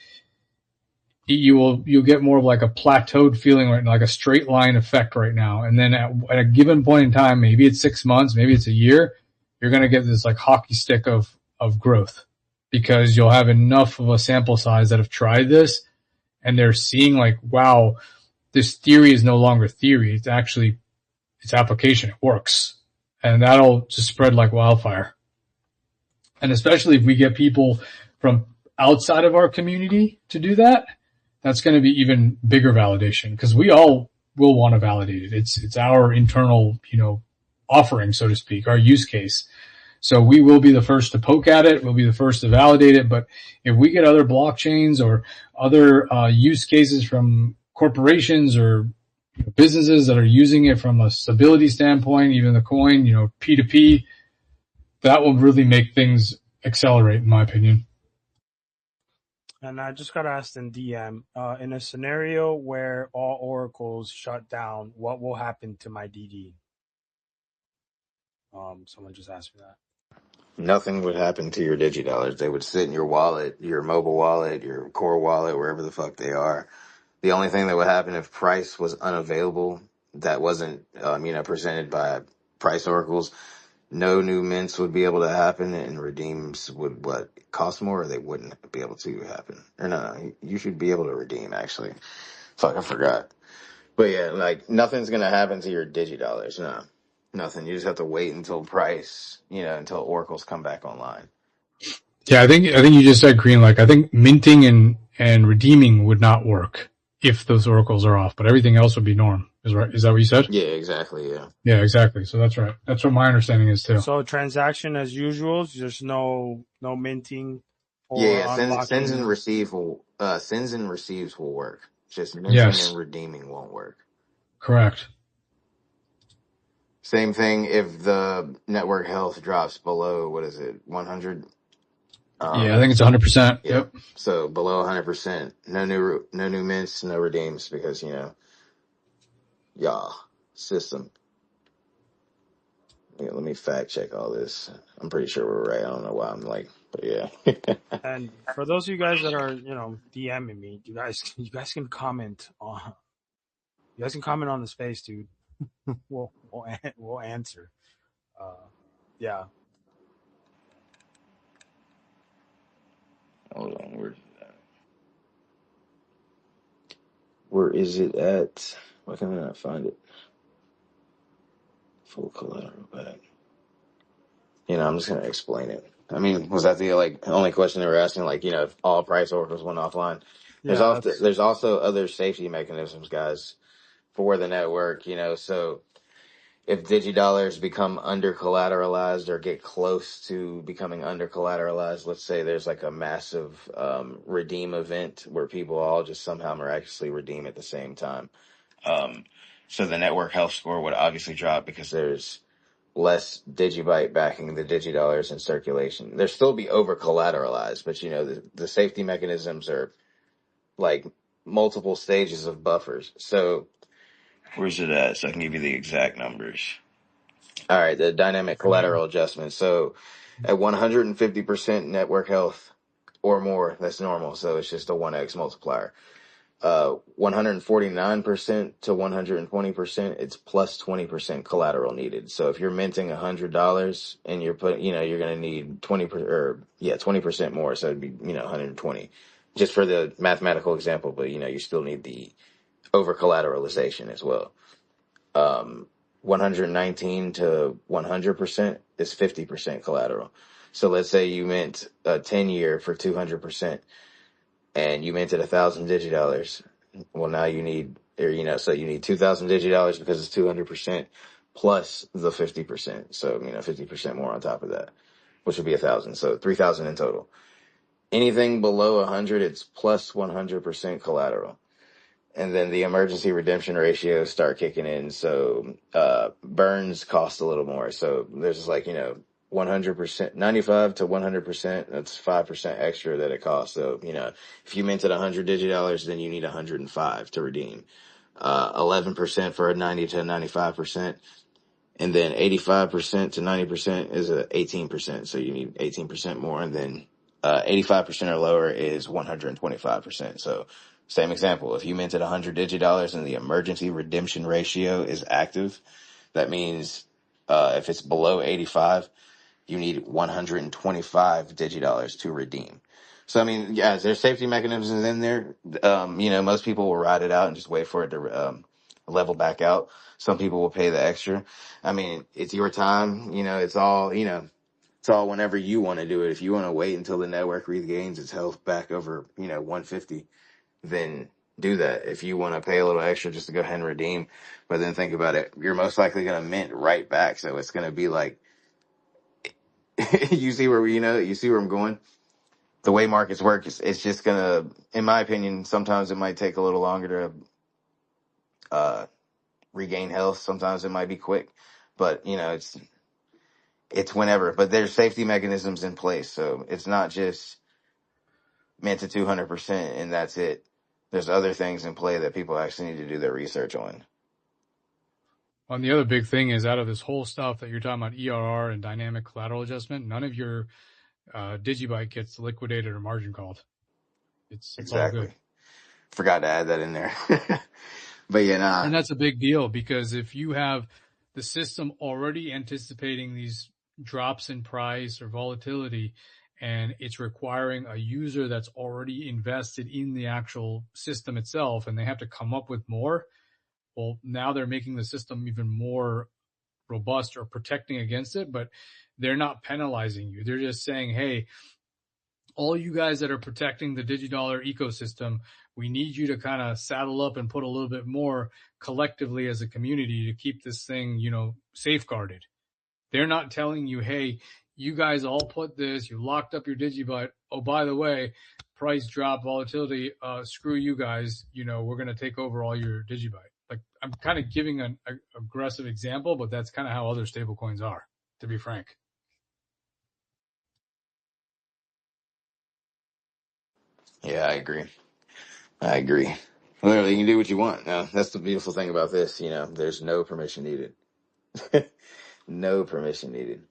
you'll get more of like a plateaued feeling, right? Like a straight line effect right now. And then at a given point in time, maybe it's 6 months, maybe it's a year, you're going to get this like hockey stick of growth, because you'll have enough of a sample size that have tried this and they're seeing like, wow, this theory is no longer theory. It's actually, it's application. It works. And that'll just spread like wildfire. And especially if we get people from outside of our community to do that, that's going to be even bigger validation, because we all will want to validate it. It's our internal, offering, so to speak, our use case. So we will be the first to poke at it. We'll be the first to validate it. But if we get other blockchains or other use cases from corporations or businesses that are using it from a stability standpoint, even the coin, P2P, that will really make things accelerate, in my opinion. And I just got asked in DM, in a scenario where all oracles shut down, what will happen to my DD? Someone just asked me that. Nothing would happen to your Digidollars. They would sit in your wallet, your mobile wallet, your core wallet, wherever the fuck they are. The only thing that would happen if price was unavailable, that wasn't, presented by price oracles, no new mints would be able to happen, and redeems would cost more, or they wouldn't be able to happen. Or no, you should be able to redeem, actually. Fuck, I forgot. But yeah, like, nothing's gonna happen to your Digidollars. No, nothing. You just have to wait until price, until oracles come back online. Yeah, I think you just said green. Like, I think minting and redeeming would not work if those oracles are off, but everything else would be norm. Is that what you said? Yeah, exactly. Yeah. Yeah, exactly. So that's right. That's what my understanding is too. So transaction as usual, just no minting or Sends and unlocking. receives will work. Just minting Yes, and redeeming won't work. correct. Same thing if the network health drops below, what is it, 100? Yeah, I think it's 100%. Yep. Yep. So below 100%, no new mints, no redeems because, yeah, system. Yeah, let me fact check all this. I'm pretty sure we're right. I don't know why I'm like, but yeah. And for those of you guys that are, DMing me, you guys can comment on, you guys can comment on the space, dude. We'll answer. Uh, yeah. Hold on, where is it at? Why can I not find it? Full collateral back. I'm just gonna explain it. I mean, was that the only question they were asking? If all price orders went offline. Yeah, that's There's also other safety mechanisms, guys, for the network. So if Digidollars become under collateralized or get close to becoming under collateralized, let's say there's like a massive redeem event where people all just somehow miraculously redeem at the same time. Um, so the network health score would obviously drop because there's less Digibyte backing the Digidollars in circulation. There still be over collateralized, but the safety mechanisms are like multiple stages of buffers. So where's it at? So I can give you the exact numbers. All right, the dynamic collateral adjustment. So at 150% network health or more, that's normal. So it's just a 1x multiplier. 149% to 120%, it's plus 20% collateral needed. So if you're minting $100 and you're putting, you're going to need 20% more. So it'd be, 120 just for the mathematical example, but you still need the over collateralization as well. 119 to 100% is 50% collateral. So let's say you mint a 10-year for 200% and you minted 1,000 Digidollars. Well, now you need, so you need 2,000 Digidollars because it's 200% plus the 50%. So, 50% more on top of that, which would be 1,000. So 3,000 in total. Anything below 100, it's plus 100% collateral. And then the emergency redemption ratios start kicking in. So burns cost a little more. So there's 100%, 95 to 100%. That's 5% extra that it costs. So, if you minted 100 Digidollars, then you need 105 to redeem. 11% for a 90 to 95%. And then 85% to 90% is 18%. So you need 18% more. And then 85% or lower is 125%. So same example. If you minted 100 Digidollars and the emergency redemption ratio is active, that means if it's below 85, you need 125 Digidollars to redeem. So, I mean, yeah, there's safety mechanisms in there. Most people will ride it out and just wait for it to level back out. Some people will pay the extra. I mean, it's your time. It's all whenever you want to do it. If you want to wait until the network regains its health back over, 150, then do that. If you want to pay a little extra just to go ahead and redeem, but then think about it, you're most likely going to mint right back. So it's going to be like, you see where I'm going. The way markets work, it's just gonna, in my opinion, sometimes it might take a little longer to regain health. Sometimes it might be quick, but it's whenever. But there's safety mechanisms in place, so it's not just meant to 200% and that's it. There's other things in play that people actually need to do their research on. And the other big thing is out of this whole stuff that you're talking about, ERR and dynamic collateral adjustment, none of your Digibyte gets liquidated or margin called. It's all Exactly. good. Forgot to add that in there. But yeah, nah. And that's a big deal because if you have the system already anticipating these drops in price or volatility, and it's requiring a user that's already invested in the actual system itself, and they have to come up with more, well, now they're making the system even more robust or protecting against it, but they're not penalizing you. They're just saying, hey, all you guys that are protecting the Digidollar ecosystem, we need you to kind of saddle up and put a little bit more collectively as a community to keep this thing, safeguarded. They're not telling you, hey, you guys all put this, you locked up your Digibyte. Oh, by the way, price drop, volatility, screw you guys. We're going to take over all your Digibyte. Like, I'm kind of giving an aggressive example, but that's kind of how other stablecoins are, to be frank. Yeah, I agree. Literally, you can do what you want. Now, that's the beautiful thing about this. There's no permission needed. No permission needed.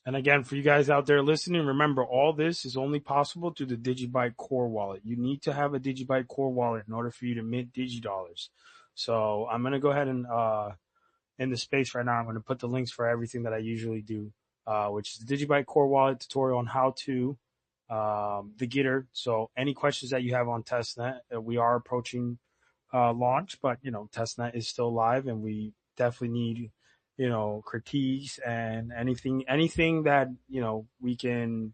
And again, for you guys out there listening, remember all this is only possible through the Digibyte Core Wallet. You need to have a Digibyte Core Wallet in order for you to mint Digidollars. So I'm gonna go ahead and in the space right now, I'm gonna put the links for everything that I usually do, which is the Digibyte Core Wallet tutorial on how to the Gitter. So any questions that you have on testnet, we are approaching launch, but testnet is still live, and we definitely need critiques and anything that we can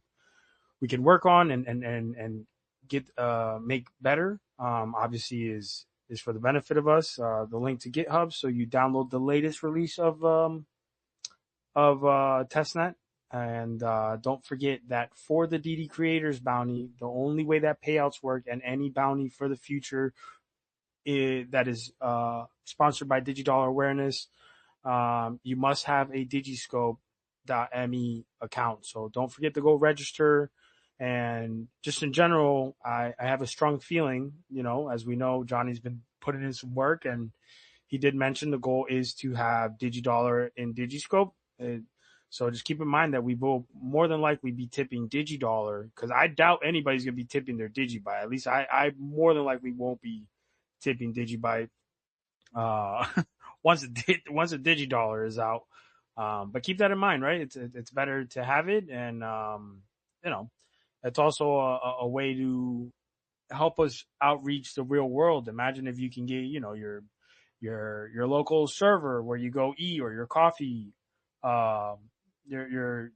work on and get make better. Obviously is for the benefit of us. The link to GitHub, so you download the latest release of testnet. And don't forget that for the DD Creators bounty, the only way that payouts work and any bounty for the future that is sponsored by Digidollar Awareness, you must have a Digiscope.me account. So don't forget to go register. And just in general, I have a strong feeling, as we know, Johnny's been putting in some work, and he did mention the goal is to have Digidollar in Digiscope. So just keep in mind that we will more than likely be tipping Digidollar, because I doubt anybody's going to be tipping their Digibyte. At least I more than likely won't be tipping Digibyte once the Digidollar is out. But keep that in mind, right? It's better to have it, and it's also a way to help us outreach the real world. Imagine if you can get your local server where you go eat, or your coffee, your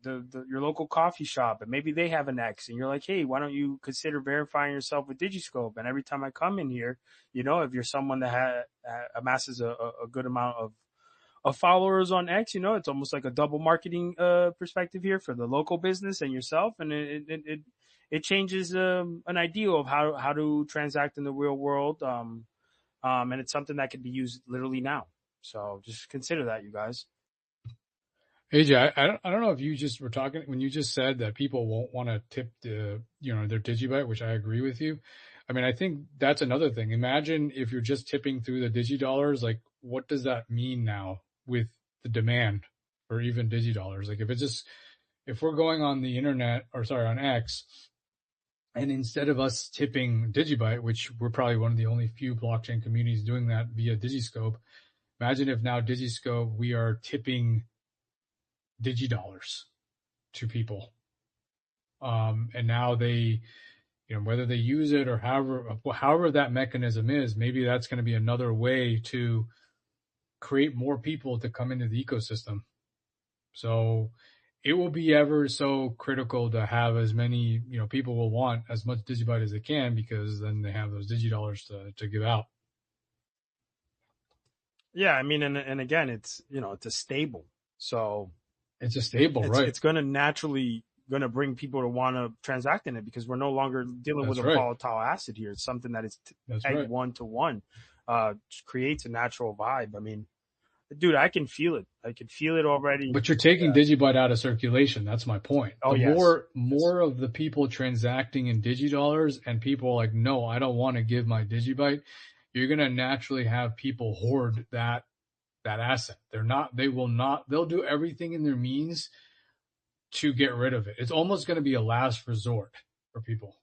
local coffee shop, and maybe they have an X, and you're like, hey, why don't you consider verifying yourself with Digiscope? And every time I come in here, if you're someone that amasses a good amount of followers on X, it's almost like a double marketing perspective here for the local business and yourself, and it changes an idea of how to transact in the real world, and it's something that can be used literally now. So just consider that, you guys. AJ, I don't know if you just were talking when you just said that people won't want to tip their Digibyte, which I agree with you. I mean, I think that's another thing. Imagine if you're just tipping through the Digidollars, like what does that mean now with the demand for even Digidollars? Like if we're going on the internet, or sorry, on X, and instead of us tipping Digibyte, which we're probably one of the only few blockchain communities doing that via Digiscope, imagine if now Digiscope, we are tipping Digidollars to people. And now they, whether they use it or however that mechanism is, maybe that's going to be another way to create more people to come into the ecosystem. So it will be ever so critical to have as many, people will want as much Digibyte as they can, because then they have those Digidollars to give out. Yeah, I mean, and again, it's it's a stable, so it's a stable, right? It's going to naturally bring people to want to transact in it, because we're no longer dealing with a volatile asset here. It's something that is pegged 1-to-1, creates a natural vibe. I mean, dude, I can feel it. I can feel it already. But you're taking Digibyte out of circulation. That's my point. More of the people transacting in Digidollars, and people are like, no, I don't want to give my Digibyte. You're going to naturally have people hoard that asset. They'll do everything in their means to get rid of it. It's almost going to be a last resort for people.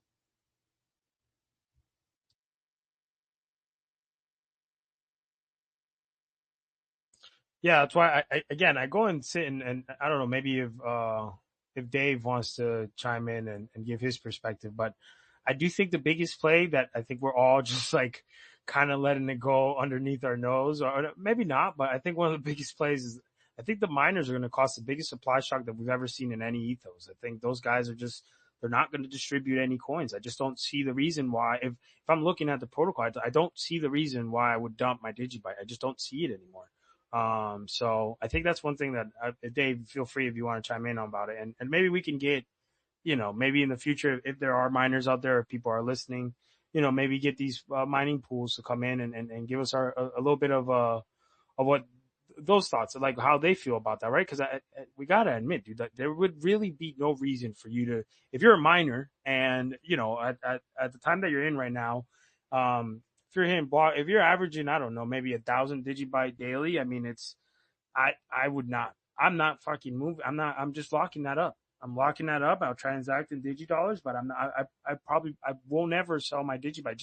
Yeah, that's why I go and sit and I don't know, maybe if Dave wants to chime in and give his perspective, but I do think the biggest play that I think we're all just like kind of letting it go underneath our nose, or maybe not, but I think one of the biggest plays is I think the miners are going to cause the biggest supply shock that we've ever seen in any ethos. I think those guys are just They're not going to distribute any coins. I just don't see the reason why. If I'm looking at the protocol, I don't see the reason why I would dump my Digibyte. I just don't see it anymore. So I think that's one thing that Dave, feel free if you want to chime in on about it, and maybe we can get, maybe in the future, if there are miners out there, if people are listening, maybe get these mining pools to come in and give us a little bit of what those thoughts, like how they feel about that, right? Because we gotta admit, dude, that there would really be no reason for you to, if you're a miner, and at the time that you're in right now, if you're hitting block, if you're averaging, I don't know, maybe 1,000 Digibyte daily, I mean, I would not, I'm not fucking moving. I'm just locking that up. I'm locking that up. I'll transact in Digidollars, but I'm not, I won't ever sell my Digibyte. It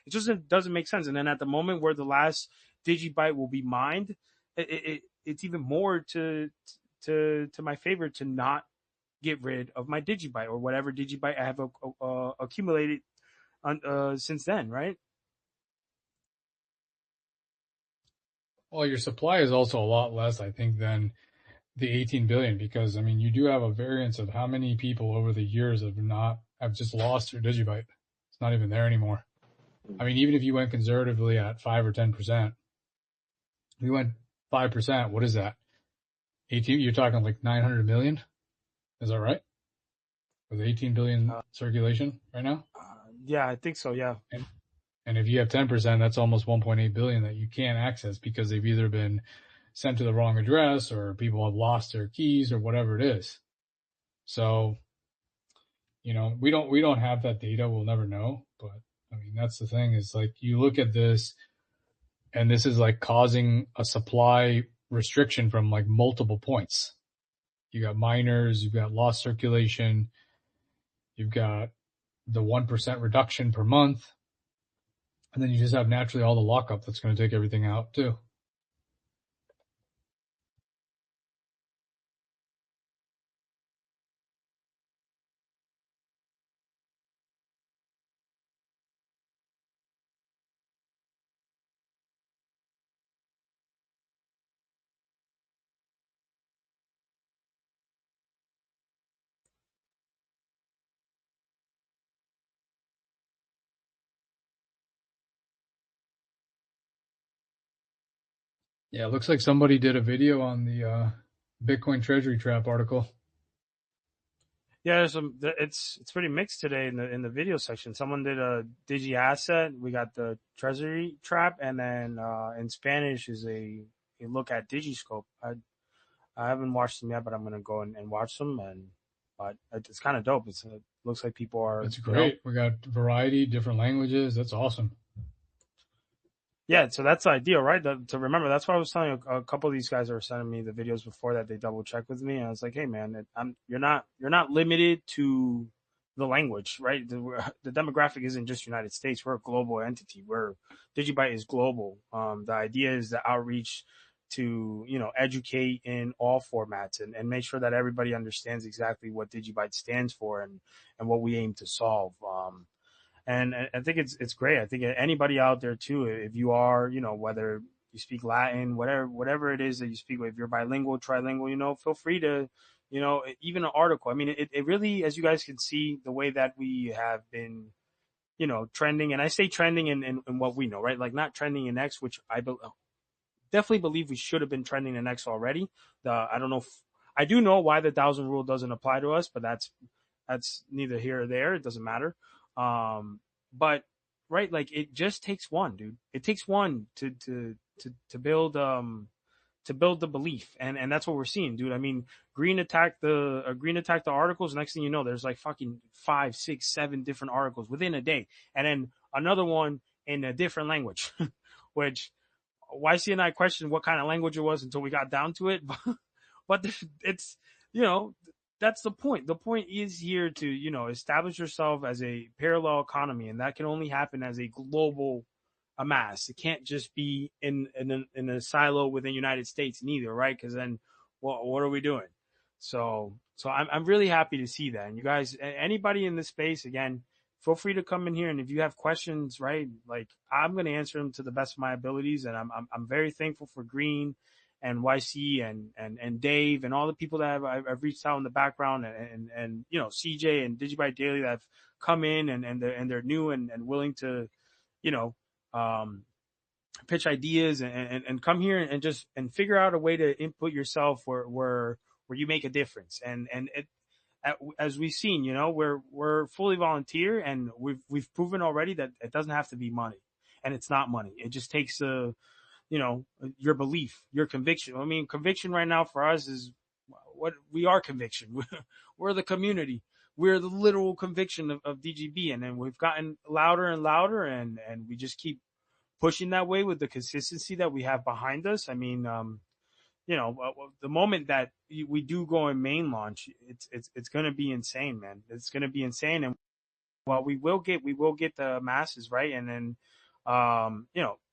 just doesn't make sense. And then at the moment where the last Digibyte will be mined, it's even more to my favor to not get rid of my Digibyte or whatever Digibyte I have accumulated since then, right? Well, your supply is also a lot less, I think, than the 18 billion, because I mean, you do have a variance of how many people over the years have just lost their Digibyte. It's not even there anymore. I mean, even if you went conservatively at 5 or 10%, if you went 5%, what is that? 18, you're talking like 900 million. Is that right? With 18 billion circulation right now? Yeah, I think so. Yeah. And if you have 10%, that's almost 1.8 billion that you can't access because they've either been sent to the wrong address or people have lost their keys or whatever it is. So, we don't have that data. We'll never know. But I mean, that's the thing, is like, you look at this and this is like causing a supply restriction from like multiple points. You got miners, you've got lost circulation, you've got the 1% reduction per month. And then you just have naturally all the lockup that's going to take everything out too. Yeah, it looks like somebody did a video on the Bitcoin Treasury Trap article. Yeah, it's pretty mixed today in the video section. Someone did a Digi asset. We got the Treasury Trap, and then in Spanish is a look at Digiscope. I haven't watched them yet, but I'm gonna go and watch them. But it's kind of dope. It looks like people are. That's great. We got variety, different languages. That's awesome. Yeah, so that's the idea, right? To remember, that's why I was telling a couple of these guys that were sending me the videos before that, they double check with me, and I was like, "Hey, man, you're not limited to the language, right? The demographic isn't just United States. We're a global entity. Digibyte is global. The idea is the outreach to educate in all formats and make sure that everybody understands exactly what Digibyte stands for and what we aim to solve. And I think it's great. I think anybody out there too, if you are, whether you speak Latin, whatever it is that you speak, if you're bilingual, trilingual, feel free to, even an article. I mean, it really, as you guys can see, the way that we have been, trending, and I say trending in what we know, right? Like not trending in X, which definitely believe we should have been trending in X already. I don't know I do know why the 1,000 rule doesn't apply to us, but that's neither here or there. It doesn't matter. But right, like it just takes one, dude. It takes one to build the belief, and that's what we're seeing, dude. I mean, Green attacked the articles. Next thing you know, there's like fucking 5, 6, 7 different articles within a day, and then another one in a different language, which YC and I questioned what kind of language it was until we got down to it, but it's that's the point. The point is here to, establish yourself as a parallel economy, and that can only happen as a global amass. It can't just be in a silo within the United States neither, right? Because then, what are we doing? So I'm really happy to see that. And you guys, anybody in this space, again, feel free to come in here, and if you have questions, right, like I'm going to answer them to the best of my abilities, and I'm very thankful for Green YC and Dave and all the people that I've reached out in the background, and CJ and Digibyte Daily that have come in, and they're new and willing to, you know, um, pitch ideas, and come here and just and figure out a way to input yourself where you make a difference. And as we've seen, we're fully volunteer, and we've proven already that it doesn't have to be money, and it's not money. It just takes your belief, your conviction. I mean, conviction right now for us is what we are. Conviction. We're the community. We're the literal conviction of DGB, and then we've gotten louder and louder, and we just keep pushing that way with the consistency that we have behind us. I mean, the moment that we do go in main launch, it's going to be insane, man. It's going to be insane. And well, we will get the masses, right. And then,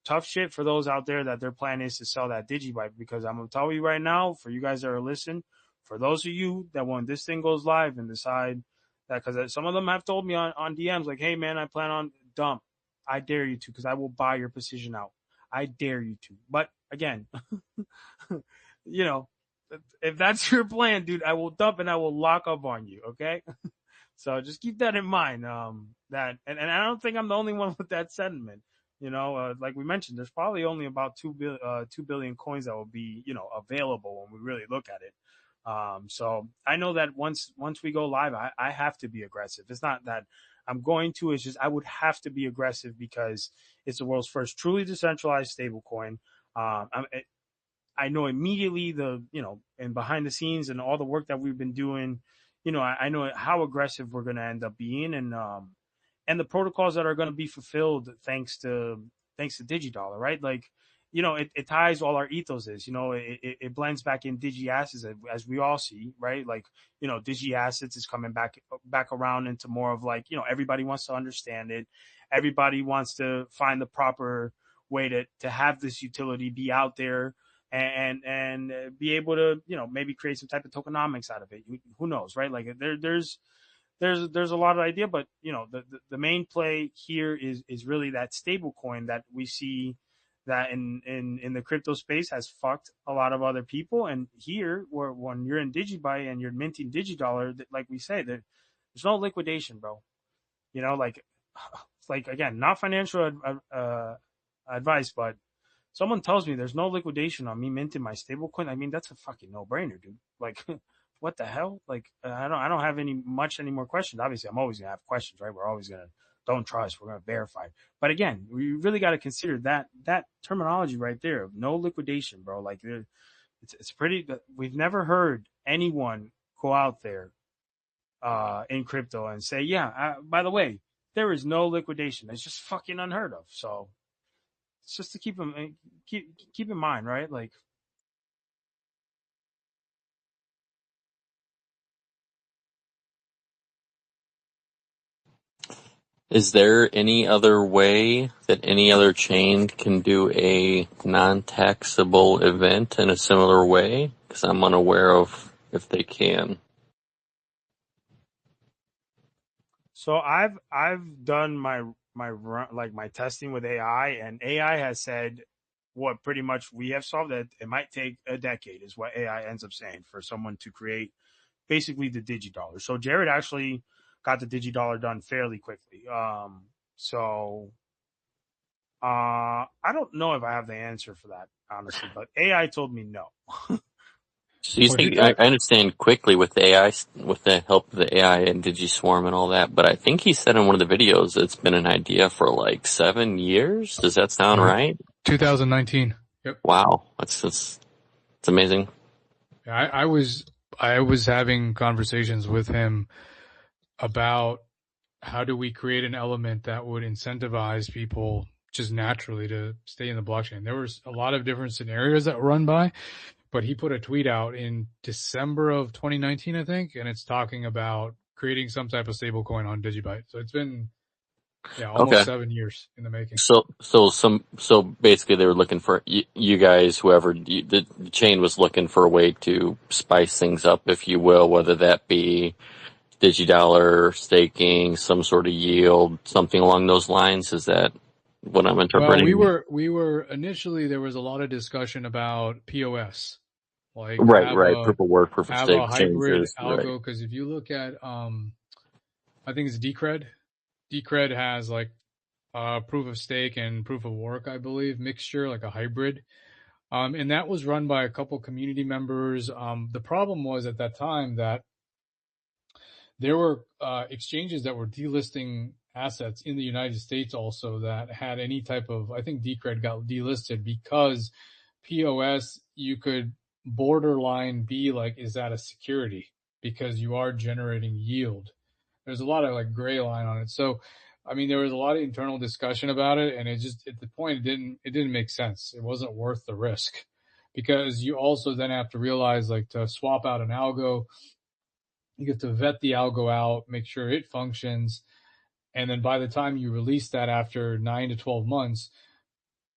tough shit for those out there that their plan is to sell that Digibyte, because I'm going to tell you right now, for you guys that are listening, for those of you that when this thing goes live and decide that, because some of them have told me on DMs, like, hey man, I plan on dump. I dare you to, because I will buy your position out. I dare you to. But again, if that's your plan, dude, I will dump and I will lock up on you. Okay. So just keep that in mind. And I don't think I'm the only one with that sentiment. Like we mentioned, there's probably only about 2 billion coins that will be, available when we really look at it. So I know that once we go live, I have to be aggressive. It's not that I'm going to, it's just, I would have to be aggressive because it's the world's first truly decentralized stablecoin. I know immediately and behind the scenes and all the work that we've been doing, I know how aggressive we're going to end up being, and the protocols that are going to be fulfilled thanks to Digidollar, right? Like, it ties all our ethos is, it blends back in Digi Assets as we all see, right? Like, Digi Assets is coming back around into more of like, everybody wants to understand it. Everybody wants to find the proper way to have this utility be out there and be able to, maybe create some type of tokenomics out of it. Who knows, right? Like there's a lot of idea, but the main play here is really that stable coin that we see that in the crypto space has fucked a lot of other people. And here, when you're in Digibyte and you're minting Digidollar, like we say, there's no liquidation, bro. Like it's like, again, not financial advice, but someone tells me there's no liquidation on me minting my stablecoin. I mean, that's a fucking no-brainer, dude. Like, what the hell? Like, I don't have any more questions. Obviously, I'm always gonna have questions, right? We're always gonna don't trust. We're gonna verify. But again, we really got to consider that terminology right there of no liquidation, bro. Like, it's pretty. We've never heard anyone go out there in crypto and say, yeah, by the way, there is no liquidation. It's just fucking unheard of. So it's just to keep in mind, right? Like. Is there any other way that any other chain can do a non-taxable event in a similar way? Because I'm unaware of if they can. So I've done my testing with AI, and AI has said what pretty much we have solved, that it might take a decade, is what AI ends up saying, for someone to create basically the Digidollar. So Jared actually got the Digidollar done fairly quickly. So I don't know if I have the answer for that, honestly, but AI told me no. So you think, I understand quickly with the AI, with the help of the AI and DigiSwarm and all that, but I think he said in one of the videos it's been an idea for like 7 years. Does that sound right? 2019. Yep. Wow, it's amazing. Yeah, I was having conversations with him about how do we create an element that would incentivize people just naturally to stay in the blockchain. There was a lot of different scenarios that were run by, but he put a tweet out in December of 2019, I think, and it's talking about creating some type of stable coin on Digibyte. So it's been almost 7 years in the making. So basically they were looking for you guys, whoever the chain was looking for a way to spice things up, if you will, whether that be Digidollar staking, some sort of yield, something along those lines. Is that what I'm Well, interpreting. we were initially, there was a lot of discussion about POS, like Right. Proof of work, proof of have a stake hybrid changes. Right. algo. Cause if you look at, I think it's Decred. Decred has like, proof of stake and proof of work, I believe, mixture, like a hybrid. And that was run by a couple community members. The problem was at that time that there were exchanges that were delisting assets in the United States also that had any type of, I think Decred got delisted because POS, you could borderline be like, is that a security? Because you are generating yield. There's a lot of like gray line on it. So, I mean, there was a lot of internal discussion about it, and it just at the point it didn't make sense. It wasn't worth the risk because you also then have to realize like to swap out an algo, you get to vet the algo out, make sure it functions, and then by the time you release that after 9 to 12 months,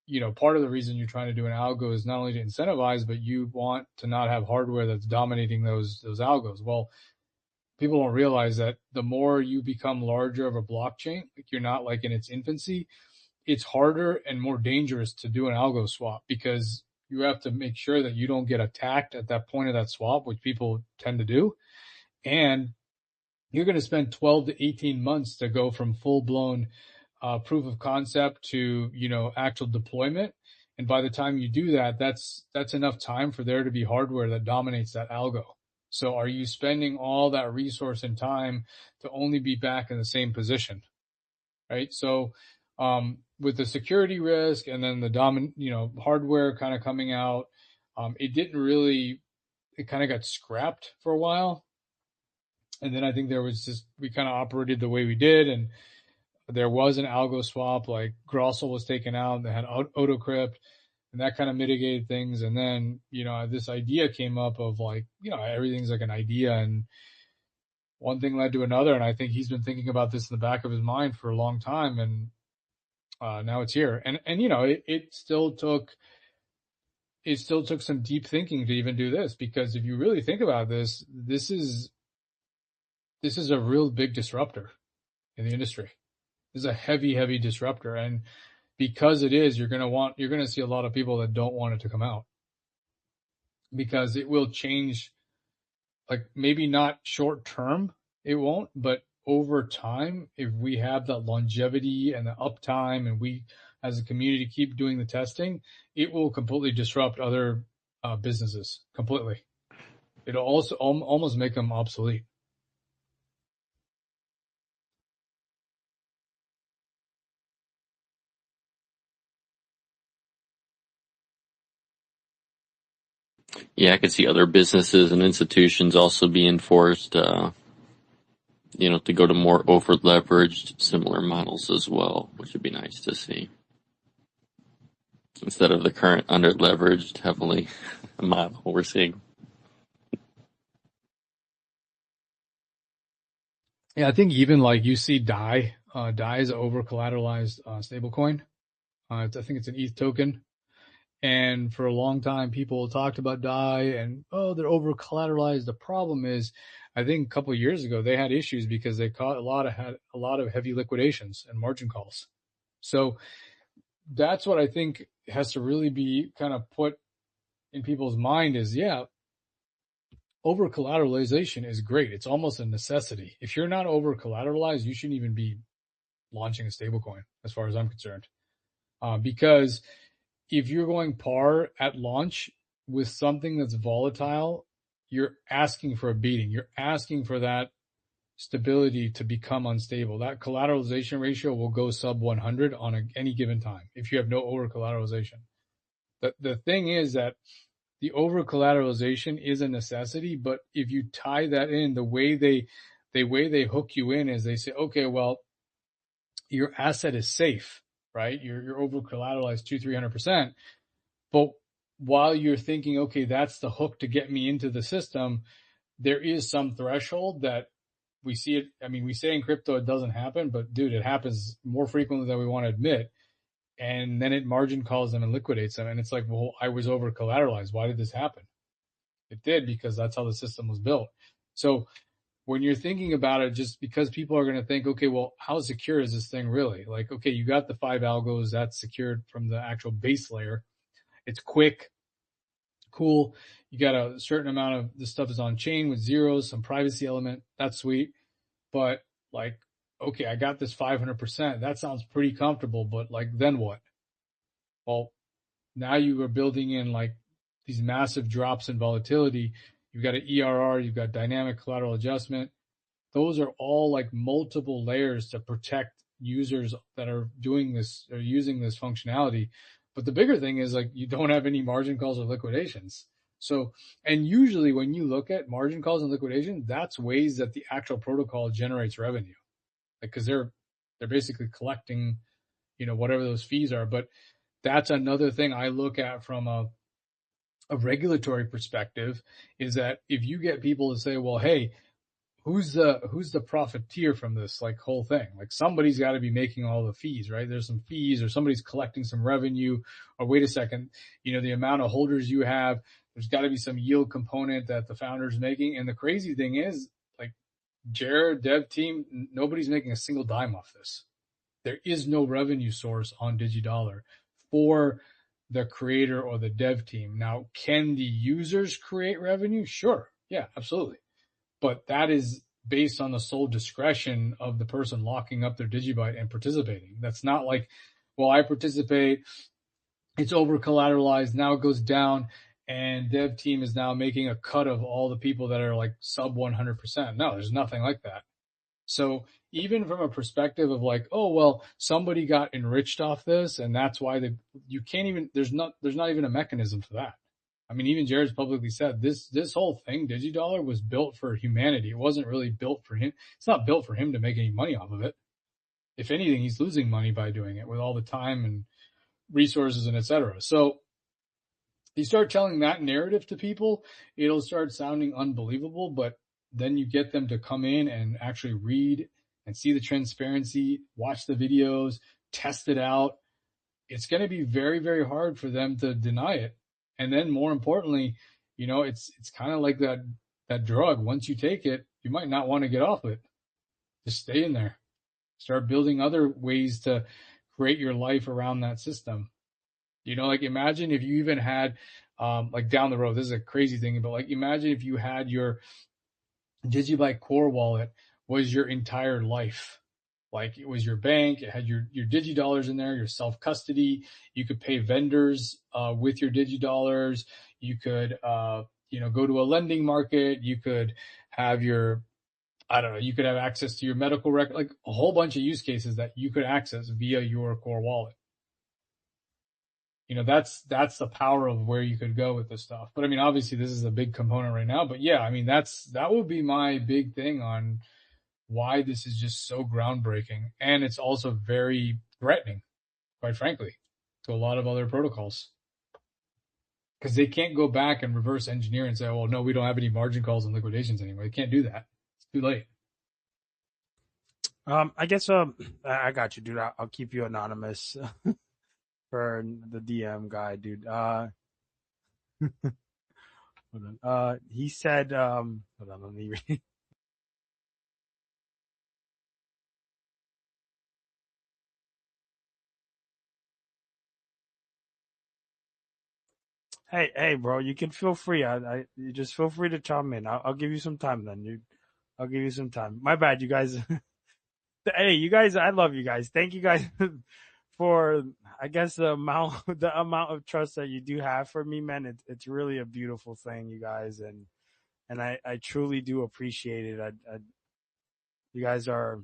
you know, part of the reason you're trying to do an algo is not only to incentivize, but you want to not have hardware that's dominating those algos. Well, people don't realize that the more you become larger of a blockchain, like you're not like in its infancy, it's harder and more dangerous to do an algo swap because you have to make sure that you don't get attacked at that point of that swap, which people tend to do. And you're going to spend 12 to 18 months to go from full blown proof of concept to, you know, actual deployment. And by the time you do that, that's enough time for there to be hardware that dominates that algo. So are you spending all that resource and time to only be back in the same position? Right. So, with the security risk and then the hardware kind of coming out, it kind of got scrapped for a while. And then I think we kind of operated the way we did, and there was an algo swap, like Grossel was taken out, they had AutoCrypt, and that kind of mitigated things. And then, you know, this idea came up of like, you know, everything's like an idea, and one thing led to another. And I think he's been thinking about this in the back of his mind for a long time, and now it's here. And you know, it still took some deep thinking to even do this, because if you really think about this, this is a real big disruptor in the industry. This is a heavy, heavy disruptor. And because it is, you're going to see a lot of people that don't want it to come out, because it will change, like maybe not short term, it won't, but over time, if we have that longevity and the uptime and we as a community keep doing the testing, it will completely disrupt other businesses completely. It'll also almost make them obsolete. Yeah, I could see other businesses and institutions also being forced, you know, to go to more over-leveraged similar models as well, which would be nice to see. Instead of the current under-leveraged, heavily model we're seeing. Yeah, I think even like you see DAI is an over-collateralized stablecoin. I think it's an ETH token. And for a long time, people talked about DAI and, oh, they're over collateralized. The problem is, I think a couple of years ago, they had issues because they caught had a lot of heavy liquidations and margin calls. So that's what I think has to really be kind of put in people's mind is, yeah, over collateralization is great. It's almost a necessity. If you're not over collateralized, you shouldn't even be launching a stablecoin, as far as I'm concerned, because if you're going par at launch with something that's volatile, you're asking for a beating. You're asking for that stability to become unstable. That collateralization ratio will go sub 100 on any given time if you have no over collateralization. The thing is that the over collateralization is a necessity, but if you tie that in, the way they hook you in is they say, okay, well, your asset is safe, right? You're over collateralized 200-300%. But while you're thinking, okay, that's the hook to get me into the system, there is some threshold that we see it. I mean, we say in crypto it doesn't happen, but dude, it happens more frequently than we want to admit. And then it margin calls them and liquidates them. And it's like, well, I was over collateralized. Why did this happen? It did, because that's how the system was built. So when you're thinking about it, just because people are going to think, okay, well, how secure is this thing really? Like, okay, you got the 5 algos that's secured from the actual base layer. It's quick, cool. You got a certain amount of the stuff is on chain with zeros, some privacy element. That's sweet. But like, okay, I got this 500%. That sounds pretty comfortable, but like, then what? Well, now you are building in like these massive drops in volatility. You've got an ERR, you've got dynamic collateral adjustment. Those are all like multiple layers to protect users that are doing this or using this functionality. But the bigger thing is like you don't have any margin calls or liquidations. So, and usually when you look at margin calls and liquidation, that's ways that the actual protocol generates revenue, like because they're basically collecting, whatever those fees are. But that's another thing I look at from a regulatory perspective, is that if you get people to say, well, hey, who's the profiteer from this like whole thing? Like somebody's got to be making all the fees, right? There's some fees, or somebody's collecting some revenue, or wait a second, the amount of holders you have, there's got to be some yield component that the founder's making. And the crazy thing is, like, Jared, dev team, nobody's making a single dime off this. There is no revenue source on Digidollar for the creator or the dev team. Now, can the users create revenue? Sure. Yeah, absolutely. But that is based on the sole discretion of the person locking up their Digibyte and participating. That's not like, well, I participate, it's over collateralized, now it goes down, and dev team is now making a cut of all the people that are like sub 100%. No, there's nothing like that. So even from a perspective of like, oh, well, somebody got enriched off this, and that's why you can't even, there's not even a mechanism for that. I mean, even Jared's publicly said this whole thing, Digidollar, was built for humanity. It wasn't really built for him. It's not built for him to make any money off of it. If anything, he's losing money by doing it with all the time and resources and et cetera. So you start telling that narrative to people, it'll start sounding unbelievable, but then you get them to come in and actually read and see the transparency, watch the videos, test it out. It's going to be very, very hard for them to deny it. And then more importantly, it's kind of like that drug. Once you take it, you might not want to get off it. Just stay in there. Start building other ways to create your life around that system. Like imagine if you even had, like down the road, this is a crazy thing, but like imagine if you had your Digibyte core wallet was your entire life. Like it was your bank, it had your Digidollars in there, your self-custody. You could pay vendors with your Digidollars. You could, go to a lending market. You could have you could have access to your medical record, like a whole bunch of use cases that you could access via your core wallet. That's the power of where you could go with this stuff. But I mean, obviously this is a big component right now, but yeah, I mean, that would be my big thing on why this is just so groundbreaking. And it's also very threatening, quite frankly, to a lot of other protocols. Because they can't go back and reverse engineer and say, well, no, we don't have any margin calls and liquidations anymore. They can't do that. It's too late. I guess I got you, dude. I'll keep you anonymous for the DM guy, dude. Hold on. He said, hold on, let me read. Hey, bro, you can feel free. You just feel free to chime in. I'll give you some time then, dude. I'll give you some time. My bad, you guys. Hey, you guys, I love you guys. Thank you guys for, I guess, the amount of trust that you do have for me, man. It's really a beautiful thing, you guys, and I truly do appreciate it. You guys are.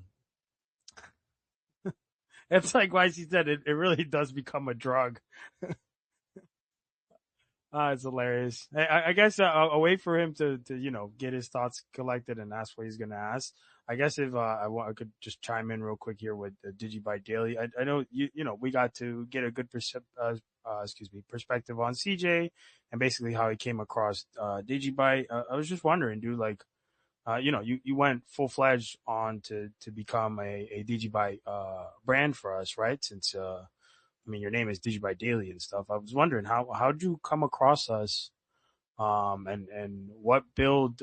It's like YC said, it really does become a drug. It's hilarious. I guess I'll wait for him to get his thoughts collected and ask what he's gonna ask. I guess if I could just chime in real quick here with the Digibyte Daily. I know we got to get a good perspective on CJ and basically how he came across Digibyte. I was just wondering, dude, like you went full fledged on to become a Digibyte brand for us, right? Since I mean, your name is Digibyte Daily and stuff. I was wondering how'd you come across us and what build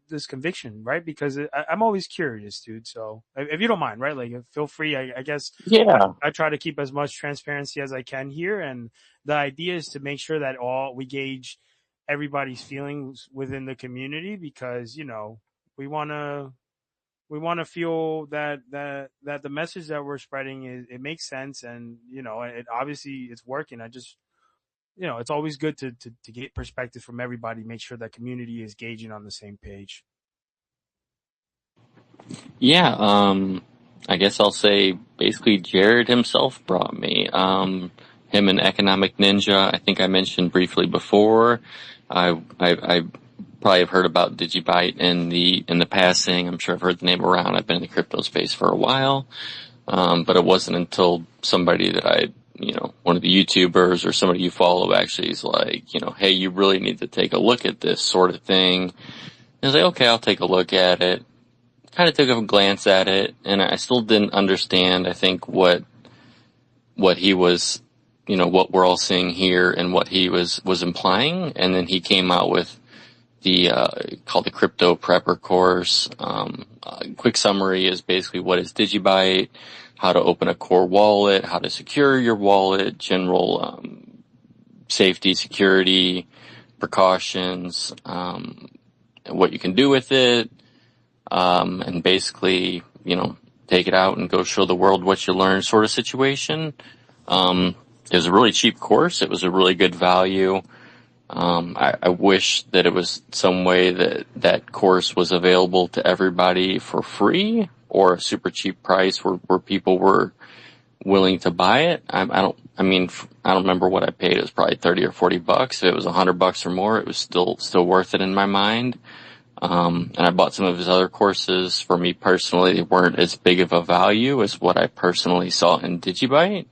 this conviction, right? Because I'm always curious, dude. So if you don't mind, right, like feel free. I guess Yeah. I try to keep as much transparency as I can here, and the idea is to make sure that all we gauge everybody's feelings within the community, because we want to feel that the message that we're spreading it makes sense, and it obviously it's working. I just it's always good to get perspective from everybody, make sure that community is gauging on the same page. Yeah, I guess I'll say basically Jared himself brought me. Him and Economic Ninja, I think I mentioned briefly before. I probably have heard about Digibyte in the passing. I'm sure I've heard the name around. I've been in the crypto space for a while. But it wasn't until somebody that one of the YouTubers or somebody you follow actually is like, hey, you really need to take a look at this sort of thing. And I was like, okay, I'll take a look at it. Kind of took a glance at it, and I still didn't understand, I think, what he was, what we're all seeing here and what he was implying. And then he came out with the called the Crypto Prepper course. Quick summary is basically what is Digibyte, how to open a core wallet, how to secure your wallet, general safety, security, precautions, what you can do with it, and basically, take it out and go show the world what you learned sort of situation. It was a really cheap course. It was a really good value. I wish that it was some way that course was available to everybody for free or a super cheap price where people were willing to buy it. I don't remember what I paid. It was probably 30 or 40 bucks. If it was $100 or more, it was still worth it in my mind. And I bought some of his other courses. For me personally, they weren't as big of a value as what I personally saw in Digibyte.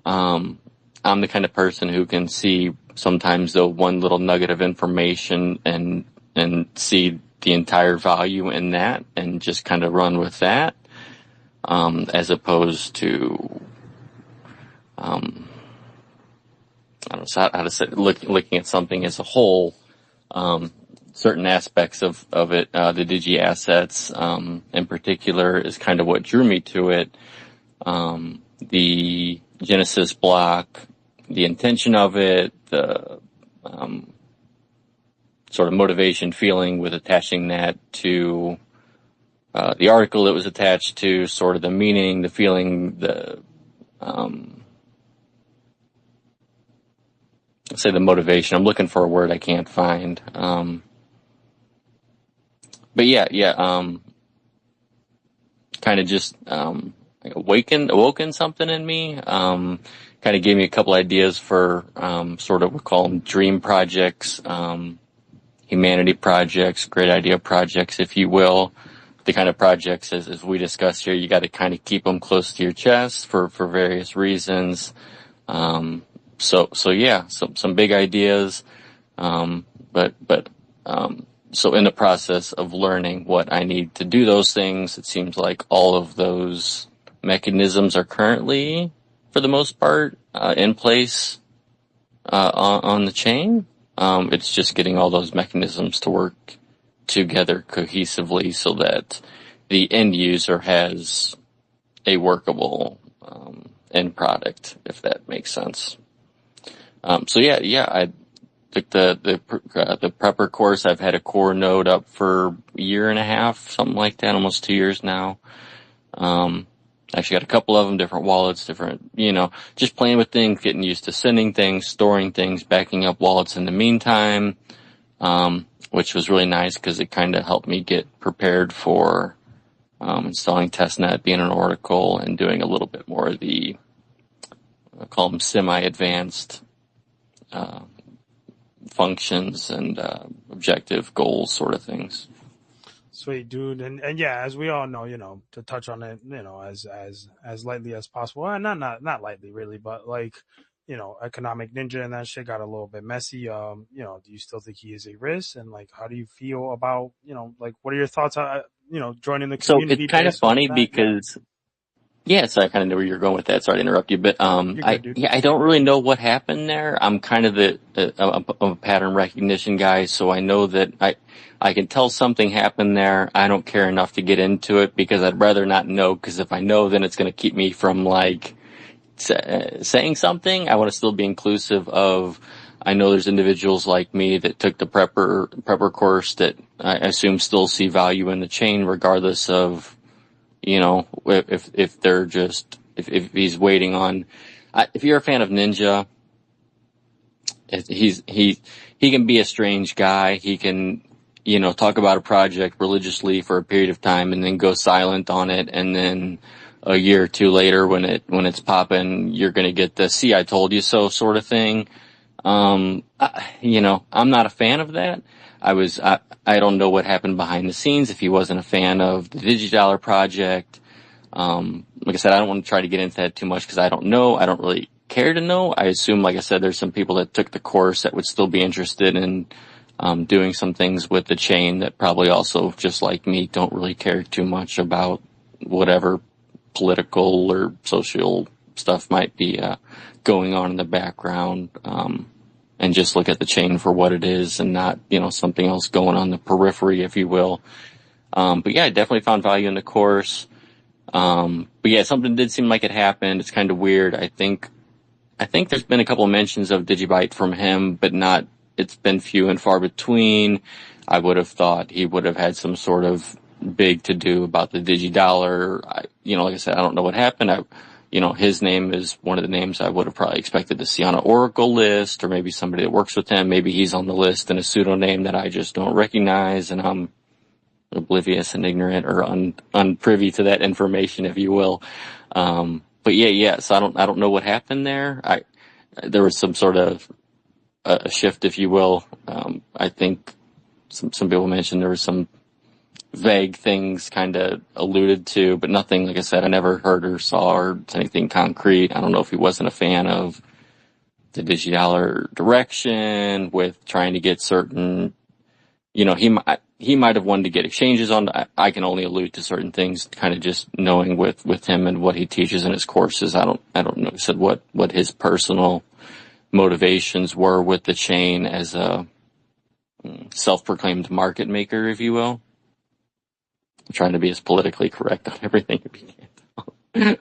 I'm the kind of person who can see sometimes the one little nugget of information and see the entire value in that and just kind of run with that, as opposed to, I don't know how to say, looking at something as a whole, certain aspects of it, the Digi assets, in particular is kind of what drew me to it. The Genesis block, the intention of it, the, sort of motivation feeling with attaching that to, the article it was attached to, sort of the meaning, the feeling, let's say the motivation. I'm looking for a word I can't find. But yeah, kind of just, awoken something in me, kind of gave me a couple ideas for, sort of, we call them dream projects, humanity projects, great idea projects, if you will. The kind of projects, as we discussed here, you got to kind of keep them close to your chest for various reasons. So yeah, some big ideas. So in the process of learning what I need to do those things, it seems like all of those mechanisms are currently, for the most part, in place, on the chain. It's just getting all those mechanisms to work together cohesively so that the end user has a workable, end product, if that makes sense. So yeah, I took the prepper course. I've had a core node up for a year and a half, something like that, almost 2 years now. Actually got a couple of them, different wallets, different, just playing with things, getting used to sending things, storing things, backing up wallets in the meantime, which was really nice because it kind of helped me get prepared for, installing testnet, being an Oracle, and doing a little bit more of the, I call them semi-advanced, functions and, objective goals sort of things. Sweet, dude. And yeah, as we all know, to touch on it, as lightly as possible. Not lightly really, but like, Economic Ninja and that shit got a little bit messy. Do you still think he is a risk? And like, how do you feel about, like, what are your thoughts on, joining the So community it's kind of based off funny that? Yeah. because Yeah, so I kind of knew where you were going with that. Sorry to interrupt you, but You're good, dude. I don't really know what happened there. I'm kind of I'm a pattern recognition guy, so I know that I can tell something happened there. I don't care enough to get into it because I'd rather not know. Because if I know, then it's going to keep me from like saying something. I want to still be inclusive of. I know there's individuals like me that took the prepper course that I assume still see value in the chain, regardless of if they're just if he's waiting on. If you're a fan of Ninja, he can be a strange guy. He can talk about a project religiously for a period of time and then go silent on it, and then a year or two later when it's popping, you're going to get the "see I told you so" sort of thing. I'm not a fan of that. I don't know what happened behind the scenes if he wasn't a fan of the Digidollar project. Like I said, I don't want to try to get into that too much because I don't know. I don't really care to know. I assume, like I said, there's some people that took the course that would still be interested in doing some things with the chain that probably also, just like me, don't really care too much about whatever political or social stuff might be going on in the background, and just look at the chain for what it is and not, something else going on the periphery, if you will. But yeah, I definitely found value in the course. But yeah, something did seem like it happened. It's kind of weird. I think there's been a couple of mentions of Digibyte from him, but it's been few and far between. I would have thought he would have had some sort of big to do about the Digidollar. Like I said, I don't know what happened. His name is one of the names I would have probably expected to see on an Oracle list, or maybe somebody that works with him. Maybe he's on the list in a pseudonym that I just don't recognize, and I'm oblivious and ignorant or unprivy to that information, if you will. But yeah. So I don't know what happened there. There was some sort of a shift, if you will. I think some people mentioned there was some vague things kind of alluded to, but nothing, like I said, I never heard or saw or anything concrete. I don't know if he wasn't a fan of the Digidollar direction with trying to get certain, he might have wanted to get exchanges on. I can only allude to certain things, kind of just knowing with him and what he teaches in his courses. I don't know, said what his personal motivations were with the chain as a self-proclaimed market maker, if you will. I'm trying to be as politically correct on everything if you can.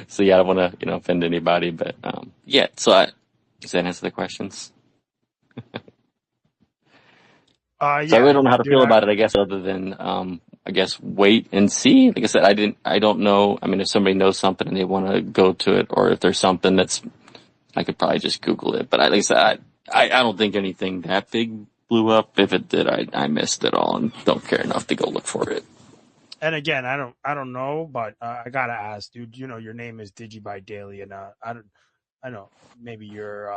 So yeah, I don't want to, offend anybody, but, yeah, does that answer the questions? So I Yeah, really don't know how to dude. feel about it, I guess, other than, I guess wait and see. Like I said, I don't know. I mean, if somebody knows something and they want to go to it, or if there's something I could probably just Google it. But at least I don't think anything that big blew up. If it did, I missed it all and don't care enough to go look for it. And again, I don't know, but I gotta ask, dude. Your name is Digibyte Daily, and I know maybe you're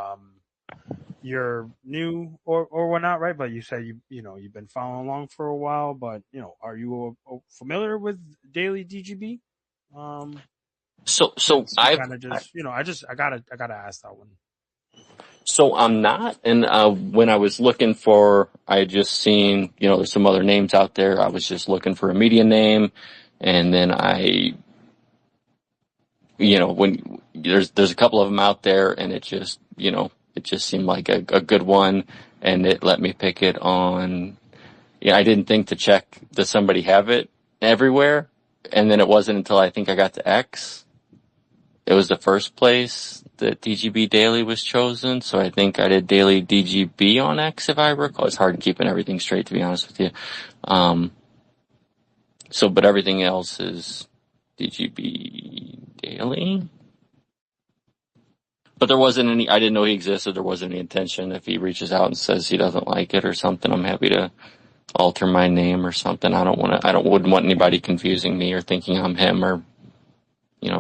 new or whatnot, right? But you said you've been following along for a while. But are you familiar with Daily DGB? So Since you kind of just I gotta ask that one. So I'm not, and when I was looking for, I had just seen, there's some other names out there. I was just looking for a media name, and then when there's a couple of them out there, and it just, it just seemed like a good one, and it let me pick it on. I didn't think to check, does somebody have it everywhere? And then it wasn't until I think I got to X. It was the first place that DGB Daily was chosen, so I think I did Daily DGB on X, if I recall. It's hard keeping everything straight, to be honest with you. But everything else is DGB Daily. But there wasn't any, I didn't know he existed. There wasn't any intention. If he reaches out and says he doesn't like it or something, I'm happy to alter my name or something. Wouldn't want anybody confusing me or thinking I'm him, or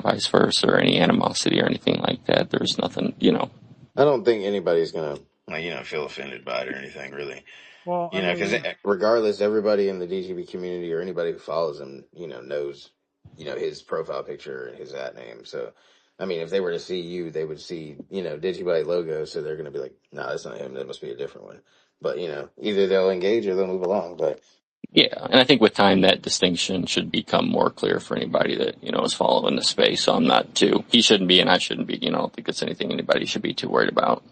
vice versa, or any animosity or anything like that. There was nothing, I don't think anybody's gonna feel offended by it or anything really. Well, I Because mean, regardless, everybody in the DGB community or anybody who follows him, knows, his profile picture and his at name. So, I mean, if they were to see you, they would see, Digibyte logo. So they're going to be like, no, that's not him. That must be a different one. But, either they'll engage or they'll move along. But Yeah, and I think with time that distinction should become more clear for anybody that, is following the space. So I'm not he shouldn't be and I shouldn't be, I don't think it's anything anybody should be too worried about.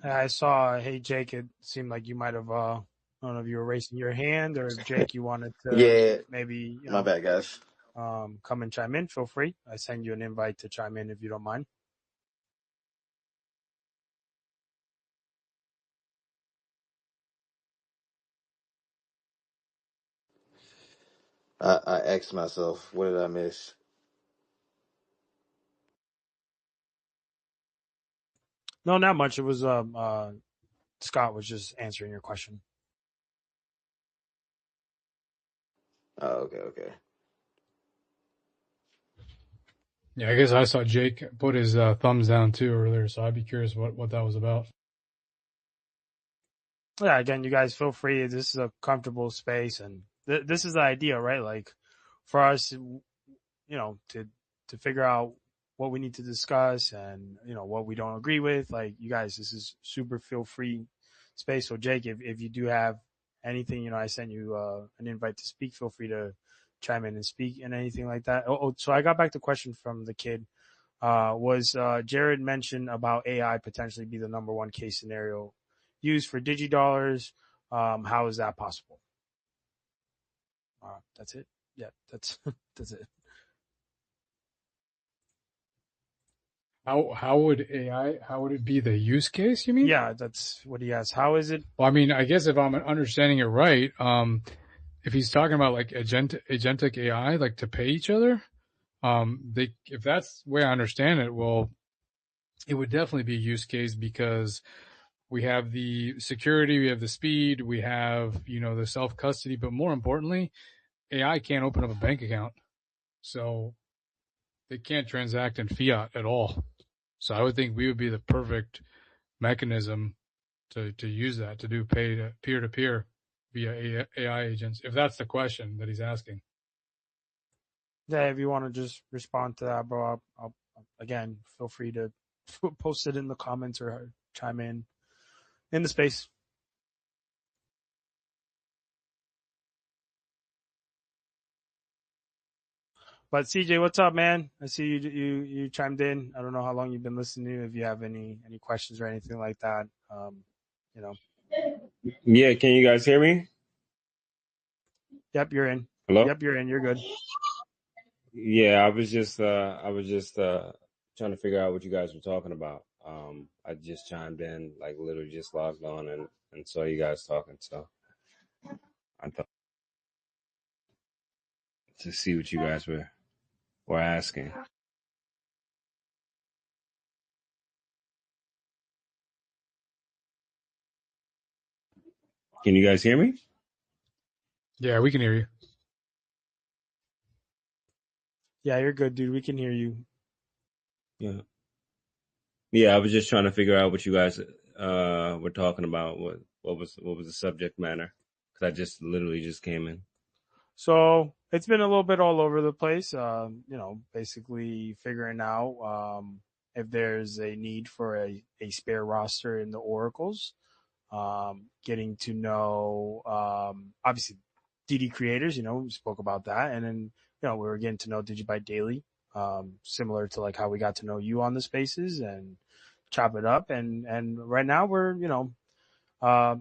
I saw, hey Jake, it seemed like you might have, I don't know if you were raising your hand or if Jake, you wanted to Yeah, maybe, my bad, guys. come and chime in. Feel free. I send you an invite to chime in if you don't mind. I asked myself, what did I miss? No, not much. It was, Scott was just answering your question. Oh, okay. Yeah, I guess I saw Jake put his thumbs down too earlier, so I'd be curious what that was about. Yeah, again, you guys feel free. This is a comfortable space, and this is the idea, right? Like, for us, to figure out what we need to discuss and what we don't agree with. Like, you guys, this is super feel free space. So, Jake, if you do have anything, I sent you an invite to speak. Feel free to chime in and speak and anything like that. So I got back to question from the kid. Was Jared mentioned about AI potentially be the number one case scenario used for Digidollars? How is that possible? That's it. Yeah, that's that's it. How would it be the use case, you mean? Yeah, that's what he asked. How is it? Well, I mean, I guess if I'm understanding it right, if he's talking about like agentic AI, like to pay each other, if that's the way I understand it, well, it would definitely be a use case because we have the security, we have the speed, we have, the self custody, but more importantly, AI can't open up a bank account. So they can't transact in fiat at all. So I would think we would be the perfect mechanism to use that, to do pay to peer via AI agents, if that's the question that he's asking. Yeah, if you want to just respond to that, bro, I'll again, feel free to post it in the comments or chime in the space. But CJ, what's up, man? I see you chimed in. I don't know how long you've been listening. If you have any questions or anything like that, you know. Yeah, can you guys hear me? Yep, you're in. Hello? Yep, you're in. You're good. Yeah, I was just trying to figure out what you guys were talking about. I just chimed in, like literally just logged on and saw you guys talking, so I thought to see what you guys were asking. Can you guys hear me? Yeah, we can hear you. Yeah, you're good, dude. We can hear you. Yeah. Yeah, I was just trying to figure out what you guys were talking about. What was the subject matter? Because I just literally just came in. So it's been a little bit all over the place. Basically figuring out if there's a need for a spare roster in the Oracles. Getting to know obviously DD creators. We spoke about that, and then we were getting to know Digibyte daily, similar to like how we got to know you on the spaces and chop it up. And right now we're uh,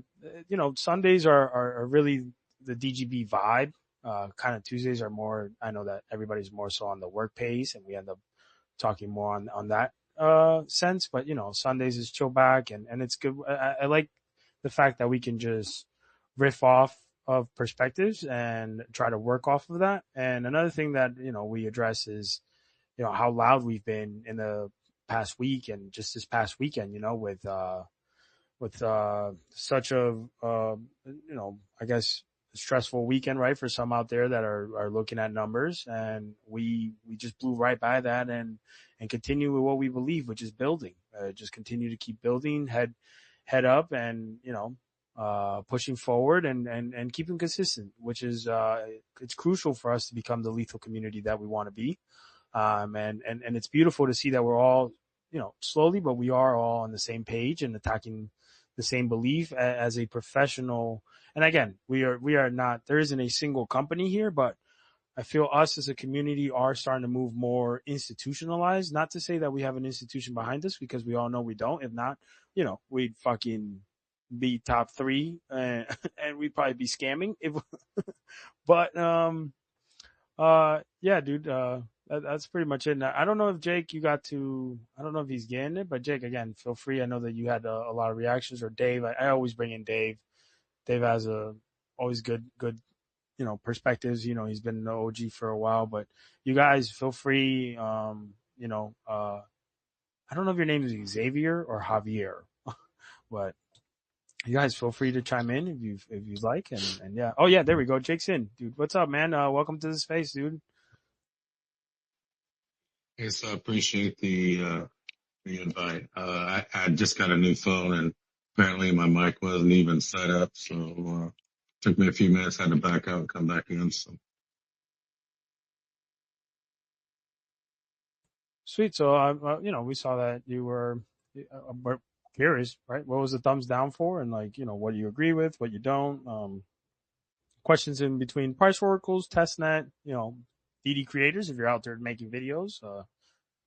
Sundays are really the DGB vibe. Kind of Tuesdays are more. I know that everybody's more so on the work pace, and we end up talking more on that sense. But Sundays is chill back, and it's good. I like the fact that we can just riff off of perspectives and try to work off of that. And another thing that we address is how loud we've been in the past week and just this past weekend. With such a I guess stressful weekend, right, for some out there that are looking at numbers, and we just blew right by that and continue with what we believe, which is building. Just continue to keep building, head up, and pushing forward and keeping consistent, which is it's crucial for us to become the lethal community that we want to be. And it's beautiful to see that we're all slowly, but we are all on the same page and attacking the same belief as a professional. And again, we are not, there isn't a single company here, but I feel us as a community are starting to move more institutionalized. Not to say that we have an institution behind us, because we all know we don't. If not, we'd fucking be top three, and we'd probably be scamming. But yeah, dude. That's pretty much it. Now, I don't know if Jake, I don't know if he's getting it, but Jake, again, feel free. I know that you had a lot of reactions, or Dave. I always bring in Dave. Dave has always good perspectives. He's been an OG for a while, but you guys feel free. I don't know if your name is Xavier or Javier, but you guys feel free to chime in if you like. And yeah. Oh yeah, there we go. Jake's in, dude. What's up, man? Welcome to the space, dude. Yes, I appreciate the invite. I just got a new phone and apparently my mic wasn't even set up. So, took me a few minutes, had to back out and come back in. So, Sweet. So, we saw that you we're curious, right? What was the thumbs down for? And what do you agree with? What you don't? Questions in between price oracles, testnet, DD creators. If you're out there making videos,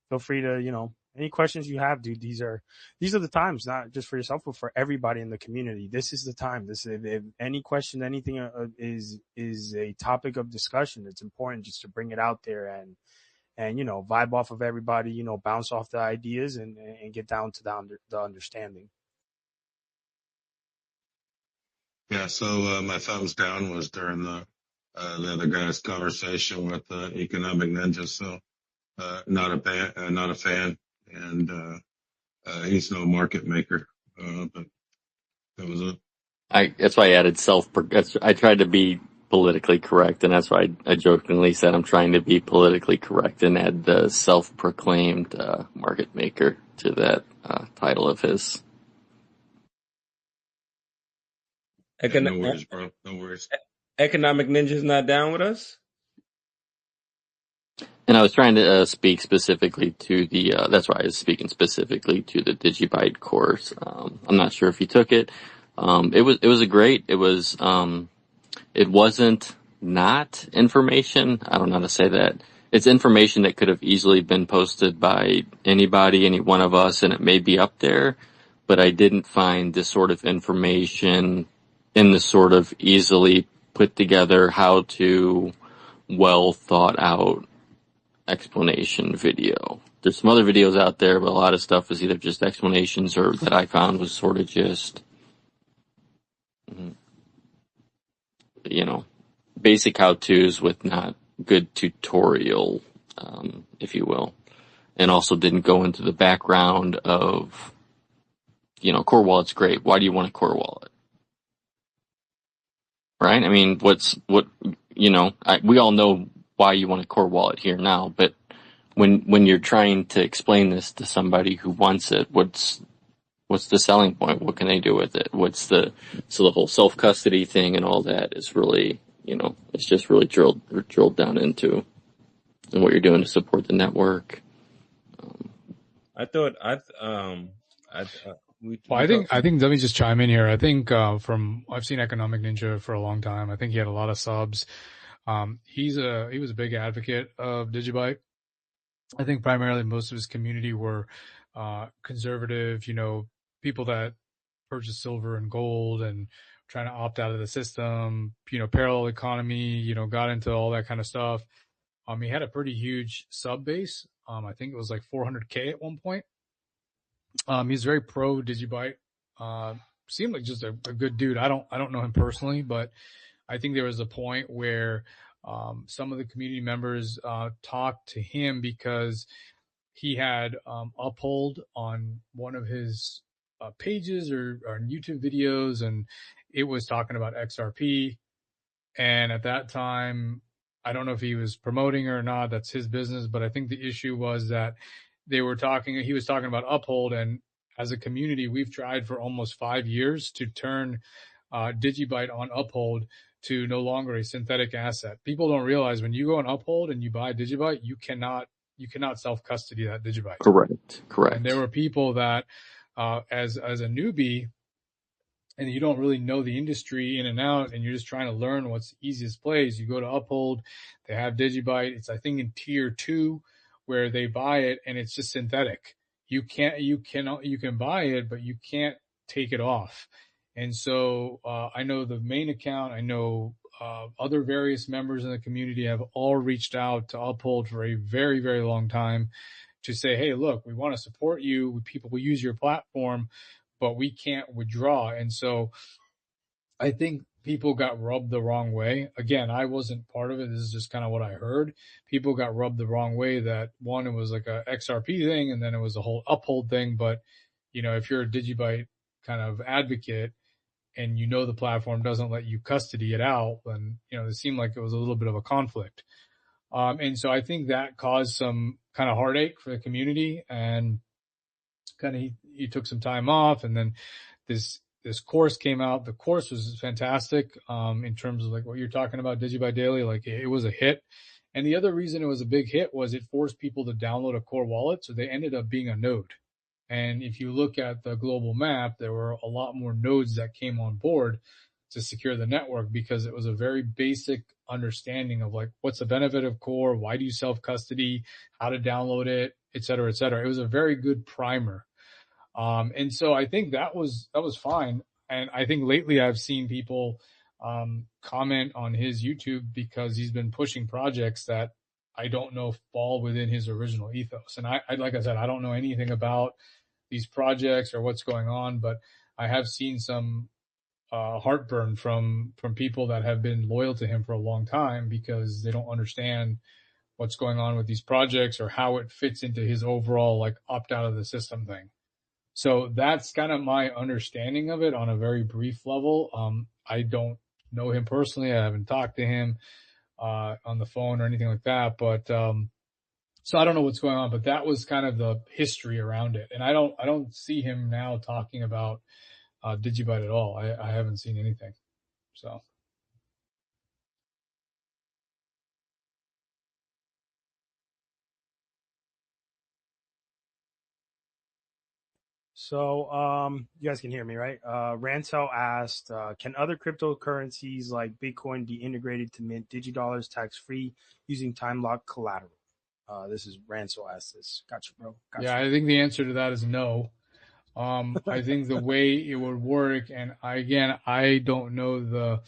feel free to, any questions you have, dude. These are the times, not just for yourself, but for everybody in the community. This is the time. If any question, anything is a topic of discussion, it's important just to bring it out there and vibe off of everybody, bounce off the ideas and get down to the understanding. yeah, so, my thumbs down was during the other guy's conversation with, Economic Ninja. So, not a fan. And, he's no market maker. But that was it. That's why I added I tried to be politically correct, and that's why I jokingly said I'm trying to be politically correct and add the self-proclaimed market maker to that title of his. Yeah, no worries, bro. No worries. Economic Ninja's not down with us? And I was trying to speak specifically to that's why I was speaking specifically to the Digibyte course. I'm not sure if you took it. It wasn't not information. I don't know how to say that. It's information that could have easily been posted by anybody, any one of us, and it may be up there, but I didn't find this sort of information in the sort of easily put together, how to well thought out explanation video. There's some other videos out there, but a lot of stuff is either just explanations or that I found was sort of just, basic how-tos with not good tutorial, if you will. And also didn't go into the background of, core wallet's great. Why do you want a core wallet? Right? I mean, we all know why you want a core wallet here now, but when you're trying to explain this to somebody who wants it, what's the selling point? What can they do with it? So the whole self-custody thing and all that is really, it's just really drilled down into and what you're doing to support the network. I think let me just chime in here. I think I've seen Economic Ninja for a long time. I think he had a lot of subs. He was a big advocate of Digibyte. I think primarily most of his community were conservative, people that purchase silver and gold and trying to opt out of the system, parallel economy, got into all that kind of stuff. He had a pretty huge sub base. I think it was like 400K at one point. He's very pro Digibyte. Seemed like just a good dude. I don't know him personally, but I think there was a point where some of the community members talked to him because he had Uphold on one of his pages or YouTube videos, and it was talking about XRP. And at that time, I don't know if he was promoting or not. That's his business. But I think the issue was that he was talking about Uphold. And as a community, we've tried for almost 5 years to turn Digibyte on Uphold to no longer a synthetic asset. People don't realize when you go on Uphold and you buy Digibyte, you cannot you cannot self-custody that Digibyte. Correct. And there were people that, as a newbie, and you don't really know the industry in and out, and you're just trying to learn what's the easiest place, you go to Uphold, they have Digibyte. It's, I think, in tier 2 where they buy it, and it's just synthetic. You can buy it, but you can't take it off. And so, I know the main account, I know, other various members in the community have all reached out to Uphold for a very, very long time to say, hey, look, we want to support you. People will use your platform, but we can't withdraw. And so I think people got rubbed the wrong way. Again, I wasn't part of it. This is just kind of what I heard. People got rubbed the wrong way that, one, it was like a XRP thing, and then it was a whole Uphold thing. But, if you're a Digibyte kind of advocate and the platform doesn't let you custody it out, then, it seemed like it was a little bit of a conflict. And so I think that caused some kind of heartache for the community, and kind of he took some time off, and then this course came out. The course was fantastic, in terms of like what you're talking about, Digibyte Daily. Like, it was a hit. And the other reason it was a big hit was it forced people to download a core wallet. So they ended up being a node. And if you look at the global map, there were a lot more nodes that came on board to secure the network, because it was a very basic understanding of like, what's the benefit of core? Why do you self-custody? How to download it, et cetera, et cetera. It was a very good primer. And so I think that was fine. And I think lately I've seen people, comment on his YouTube because he's been pushing projects that I don't know fall within his original ethos. And I like I said, I don't know anything about these projects or what's going on, but I have seen some, heartburn from people that have been loyal to him for a long time, because they don't understand what's going on with these projects or how it fits into his overall like opt out of the system thing. So that's kind of my understanding of it on a very brief level. I don't know him personally. I haven't talked to him, on the phone or anything like that, but, so I don't know what's going on, but that was kind of the history around it. And I don't see him now talking about, Digibyte at all. I haven't seen anything. So. So, you guys can hear me, right? Rantel asked, can other cryptocurrencies like Bitcoin be integrated to mint Digidollars tax-free using time-locked collateral? This is Rantel asked this. Gotcha, bro. Gotcha. Yeah, I think the answer to that is no. I think the way it would work, and I don't know the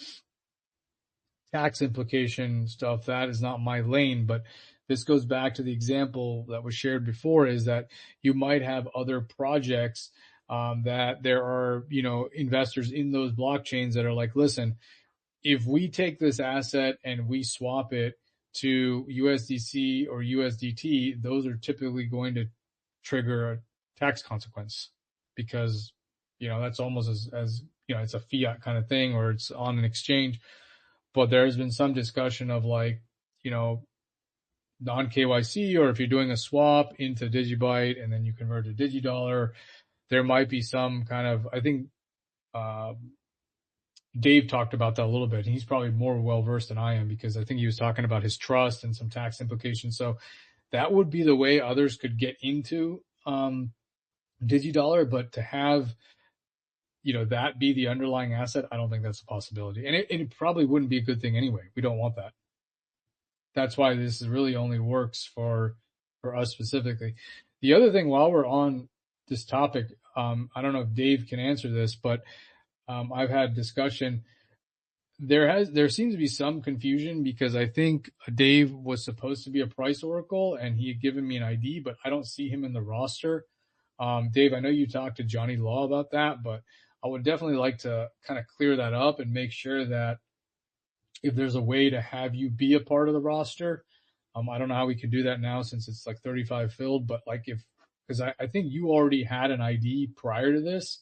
tax implication stuff. That is not my lane, but this goes back to the example that was shared before, is that you might have other projects, that there are, investors in those blockchains that are like, listen, if we take this asset and we swap it to USDC or USDT, those are typically going to trigger a tax consequence, because, that's almost as it's a fiat kind of thing, or it's on an exchange. But there's been some discussion of like, non-KYC, or if you're doing a swap into Digibyte and then you convert to Digidollar, there might be some kind of, I think, Dave talked about that a little bit. He's probably more well-versed than I am, because I think he was talking about his trust and some tax implications. So that would be the way others could get into, Digidollar, but to have, that be the underlying asset, I don't think that's a possibility. And it probably wouldn't be a good thing anyway. We don't want that. That's why this really only works for us specifically. The other thing, while we're on this topic, I don't know if Dave can answer this, but, I've had discussion. There seems to be some confusion, because I think Dave was supposed to be a price oracle and he had given me an ID, but I don't see him in the roster. Dave, I know you talked to Johnny Law about that, but I would definitely like to kind of clear that up and make sure that if there's a way to have you be a part of the roster. I don't know how we can do that now since it's like 35 filled, but like because I think you already had an ID prior to this,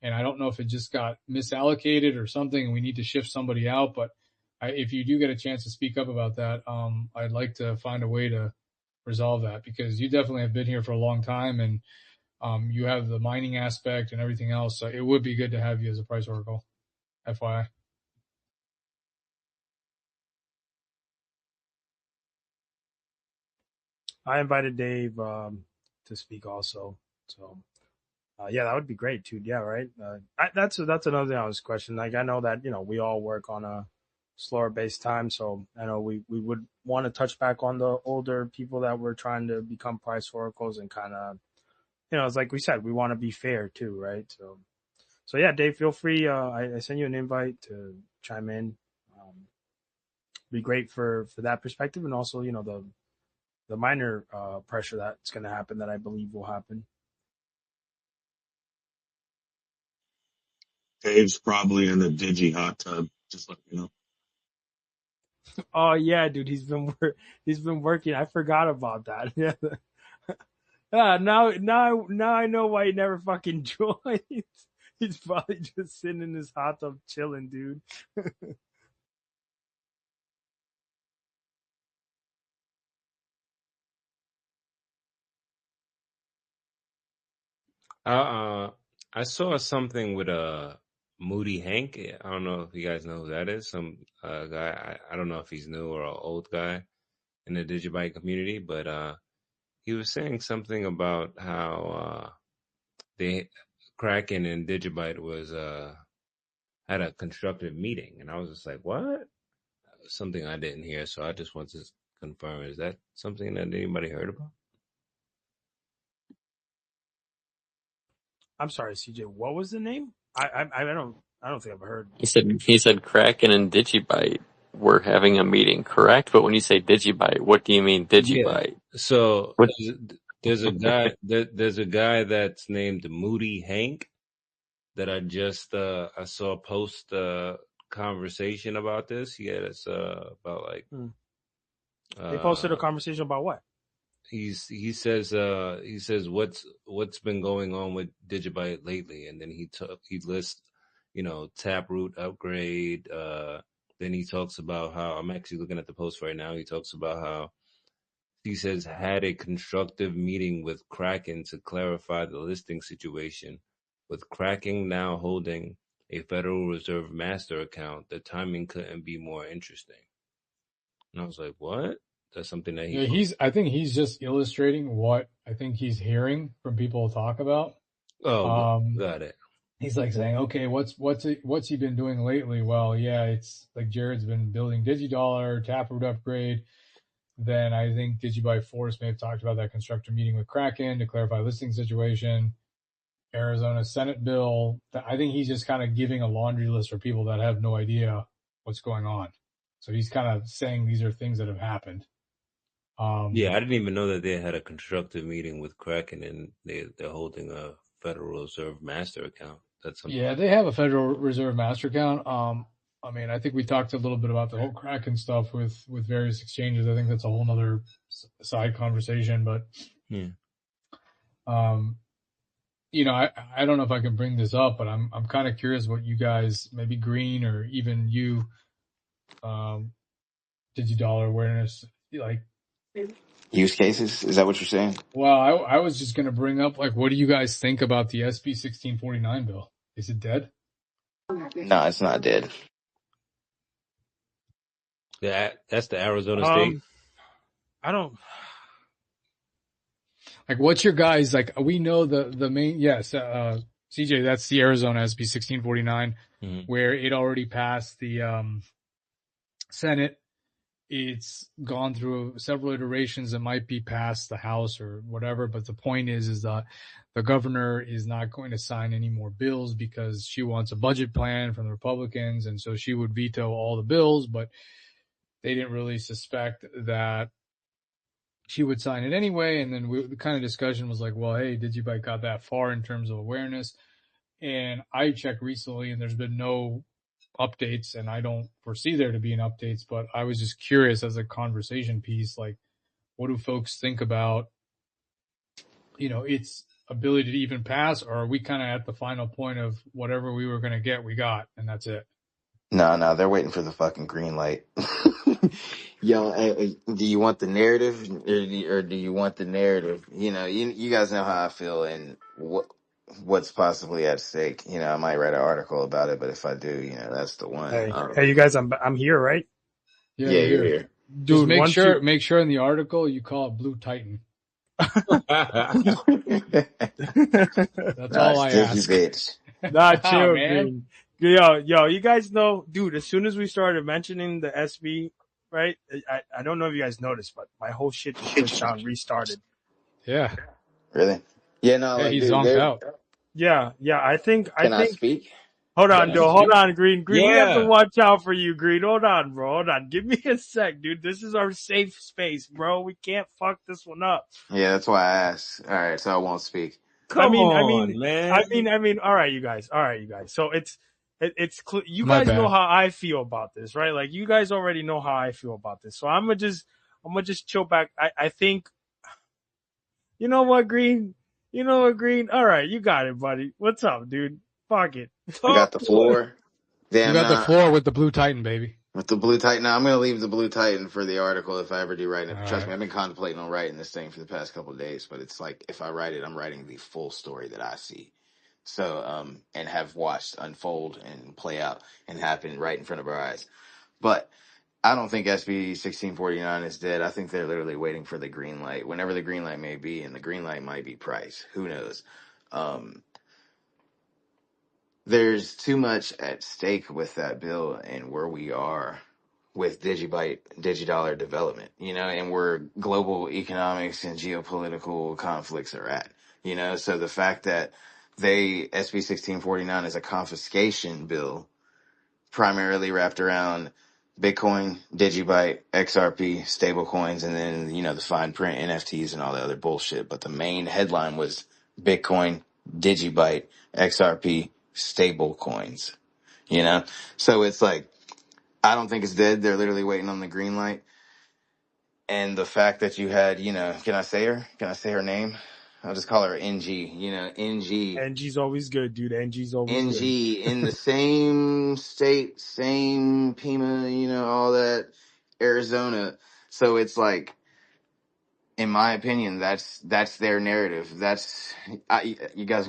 and I don't know if it just got misallocated or something and we need to shift somebody out. But if you do get a chance to speak up about that, I'd like to find a way to resolve that, because you definitely have been here for a long time, and you have the mining aspect and everything else. So it would be good to have you as a price oracle, FYI. I invited Dave to speak also. So yeah, that would be great too. Yeah, right. That's another thing I was questioning. Like I know that we all work on a slower based time, so I know we would want to touch back on the older people that were trying to become price oracles and kind of it's like we said, we want to be fair too, right? So yeah, Dave, feel free. I send you an invite to chime in. Be great for that perspective, and also the minor pressure that's going to happen that I believe will happen. Dave's probably in the Digi hot tub. Just let you know. Oh yeah, dude, he's been working. I forgot about that. Yeah, now I know why he never fucking joins. He's probably just sitting in his hot tub chilling, dude. Uh, I saw something with Moody Hank. I don't know if you guys know who that is. Some guy. I don't know if he's new or an old guy in the Digibyte community, but he was saying something about how the Kraken and Digibyte was had a constructive meeting, and I was just like, what? Something I didn't hear, so I just want to confirm. Is that something that anybody heard about? I'm sorry, CJ. What was the name? I don't think I've heard. He said Kraken and Digibyte were having a meeting, correct? But when you say Digibyte, what do you mean Yeah. Digibyte? So What? there's a guy there's a guy that's named Moody Hank that I saw post conversation about this. Yeah, it's about like Hmm. They posted a uh conversation about what? he says what's been going on with Digibyte lately, and then he lists Taproot upgrade. Then he talks about how I'm actually looking at the post right now. He talks about how he says had a constructive meeting with Kraken to clarify the listing situation. With Kraken now holding a Federal Reserve master account, the timing couldn't be more interesting. And I was like, what? That's something that he Yeah, posted. I think he's just illustrating what I think he's hearing from people talk about. Oh, Um, got it. he's like saying, okay, what's he been doing lately? Well, yeah, it's like Jared's been building Digidollar, Taproot upgrade. Then I think Digibyte Force may have talked about that constructive meeting with Kraken to clarify listing situation. Arizona Senate bill. I think he's just kind of giving a laundry list for people that have no idea what's going on. So he's kind of saying these are things that have happened. Yeah, I didn't even know that they had a constructive meeting with Kraken and they're holding a Federal Reserve master account. That's something. Yeah, they have a Federal Reserve master account. I mean, I think we talked a little bit about the whole Kraken stuff with various exchanges. I think that's a whole nother side conversation, but Yeah. I don't know if I can bring this up, but I'm kind of curious what you guys, maybe Green or even you, Digidollar awareness, like. Use cases? Is that what you're saying? Well, I was just going to bring up, like, what do you guys think about the SB 1649 bill? Is it dead? No, it's not dead. That's the Arizona state. I don't. Like, what's your guys, like, we know the main, yes, CJ, that's the Arizona SB 1649, where it already passed the Senate. It's gone through several iterations. It might be past the House or whatever, but the point is that the governor is not going to sign any more bills because she wants a budget plan from the Republicans, and so she would veto all the bills, but they didn't really suspect that she would sign it anyway. And then the kind of discussion was like, well, hey, Digibyte got that far in terms of awareness? And I checked recently, and there's been no updates, and I don't foresee there to be an updates, but I was just curious as a conversation piece, like, what do folks think about, its ability to even pass, or are we kind of at the final point of whatever we were going to get, we got, and that's it? No, they're waiting for the fucking green light. Yo, do you want the narrative or do you want the narrative? You guys know how I feel and what's possibly at stake. I might write an article about it, but if I do, that's the one. Hey, you guys, I'm here, right? Yeah, Yeah, you're you're here. here. Just dude. Once you make sure in the article you call it Blue Titan. That's all I Sticky ask. bitch. not chill, Man. Green. Yo, you guys know, dude. As soon as we started mentioning the SB, right? I don't know if you guys noticed, but my whole shit just pushed down, restarted. Yeah. Really? Yeah, no, Yeah, like, he's dude, zonked there. out. Yeah. I think Can I speak? Hold Yeah, on, you can Joe. Hold speak. on, Green. We have to Yeah. watch out for you, Green. Hold on, bro. Hold on. Give me a sec, dude. This is our safe space, bro. We can't fuck this one up. Yeah, that's why I asked. All right, so I won't speak. Come on, man. All right, you guys. So you My guys know bad. how I feel about this, right? Like you guys already know how I feel about this. So I'm gonna just chill back. I think, you know what, Green? All right, you got it, buddy. What's up, dude? Fuck it. I Talk got the to us. floor. You Damn, got the nah. floor with the Blue Titan, baby. With the Blue Titan. Now I'm gonna leave the Blue Titan for the article if I ever do write All it. Trust right. me, I've been contemplating on writing this thing for the past couple of days, but it's like if I write it, I'm writing the full story that I see. So, and have watched unfold and play out and happen right in front of our eyes. But I don't think SB 1649 is dead. I think they're literally waiting for the green light, whenever the green light may be, and the green light might be price. Who knows? Um, there's too much at stake with that bill and where we are with Digibyte, Digidollar development, and where global economics and geopolitical conflicts are at, so the fact that SB 1649 is a confiscation bill primarily wrapped around Bitcoin, Digibyte, XRP, stablecoins, and then, the fine print NFTs and all the other bullshit. But the main headline was Bitcoin, Digibyte, XRP, stablecoins, So it's like, I don't think it's dead. They're literally waiting on the green light. And the fact that you had, can I say her? Can I say her name? I'll just call her NG, NG. NG's always good, dude. NG's always good. NG in the same state, same Pima, all that, Arizona. So it's like, in my opinion, that's their narrative. You guys are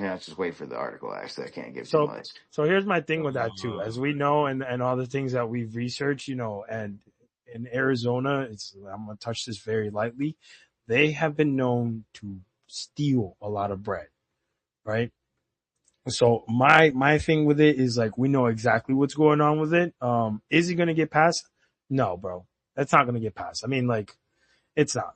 gonna have to just wait for the article. Actually, I can't give too So, much. so here's my thing with that too. As we know, and all the things that we've researched, and in Arizona, I'm gonna touch this very lightly. They have been known to steal a lot of bread, right? So my thing with it is like we know exactly what's going on with it. Is it gonna get passed? No, bro. That's not gonna get passed. I mean, like, it's not.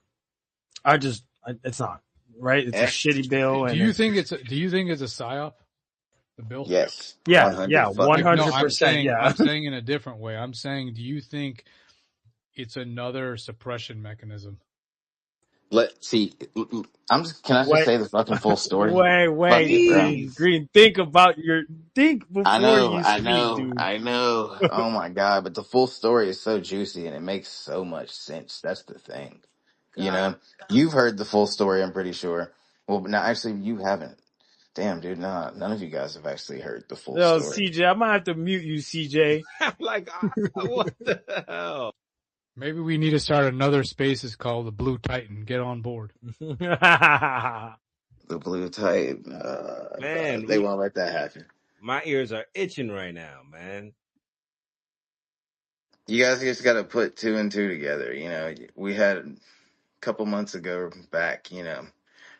It's not. Right? It's a Eh? shitty bill, Do and you think it's a psyop? The bill? Yes, yeah, 100 one fucking. No, hundred percent, yeah. I'm saying in a different way. I'm saying, do you think it's another suppression mechanism? Let's see. Can I just Wait, say the fucking full story? Fuck wait, it, bro. Green. Think I before know, you I speak, know, dude. I know. Oh my god! But the full story is so juicy and it makes so much sense. That's the thing. God. You've heard the full story. I'm pretty sure. Well, but now actually you haven't. Damn, dude, nah, none of you guys have actually heard the full Yo, story. CJ, I might have to mute you, CJ. I'm like, what the hell? Maybe we need to start another spaces called the Blue Titan. Get on board. The Blue Titan, Man, they won't let that happen. my ears are itching right now, man. You guys just got to put two and two together. We had a couple months ago back,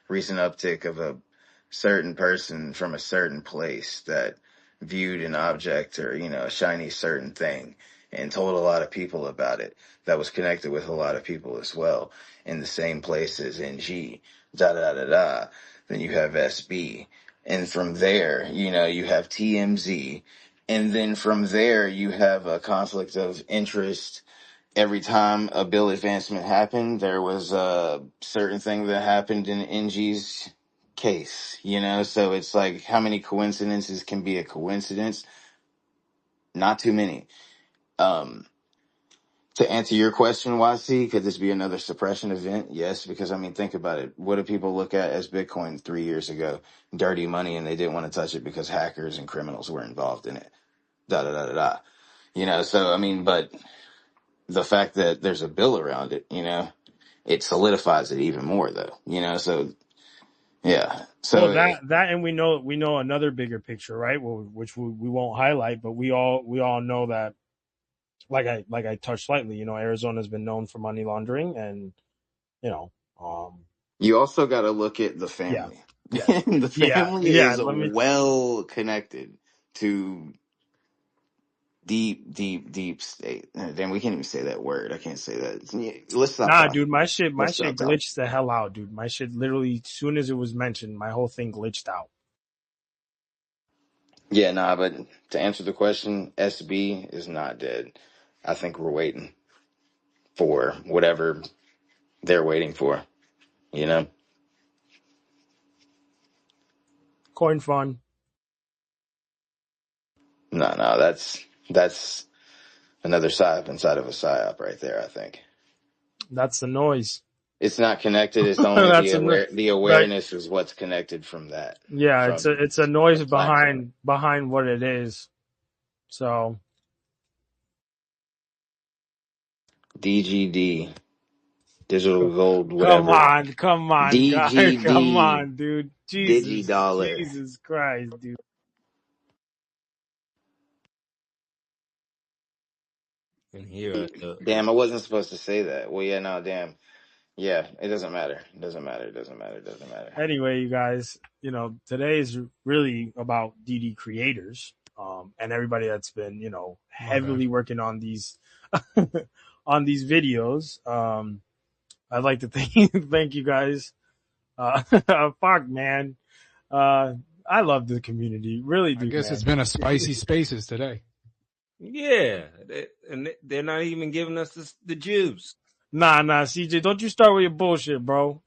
recent uptick of a certain person from a certain place that viewed an object or, a shiny certain thing and told a lot of people about it that was connected with a lot of people as well in the same place as NG, da da da da. Then you have SB. And from there, you have TMZ. And then from there, you have a conflict of interest. Every time a bill advancement happened, there was a certain thing that happened in NG's case, So it's like, how many coincidences can be a coincidence? Not too many. To answer your question, YC, could this be another suppression event? Yes, because think about it. What do people look at as Bitcoin 3 years ago? Dirty money, and they didn't want to touch it because hackers and criminals were involved in it. Da da da da da. So but the fact that there's a bill around it, it solidifies it even more, though. So yeah. Well, So that, and we know another bigger picture, right? Well, which we won't highlight, but we all know that like I touched slightly, Arizona's been known for money laundering, and you know, You also got to look at the yeah, family. yeah, The yeah, family yeah. is Let me well connected to deep state. Damn, we can't even say that word. I can't say that. Let's stop Nah, talking. dude, my Let's shit stop talking. glitched the hell out, dude. My shit literally, as soon as it was mentioned, my whole thing glitched out. Yeah, nah, but to answer the question, SB is not dead. I think we're waiting for whatever they're waiting for, you know? Coin fund. No, that's another psyop inside of a psyop right there, I think. That's the noise. It's not connected, it's only That's the right. awareness is what's connected from that. Yeah, From it's a the noise platform. behind what it is. So DGD, digital gold, whatever. come on, guy, come DGD, on, dude. Digidollar. Jesus Christ, dude. And here, Damn, I wasn't supposed to say that. Well, yeah, no, damn. Yeah, it doesn't matter. It doesn't matter. It doesn't matter. It doesn't matter. Anyway, you guys, today is really about DD creators, and everybody that's been, My bad. heavily working on these, on these videos. I'd like to thank you guys. Fuck, man. I love the community. Really I do, guess it's man. been a spicy spaces today. yeah, they're not even giving us the juice. Nah, CJ, don't you start with your bullshit, bro.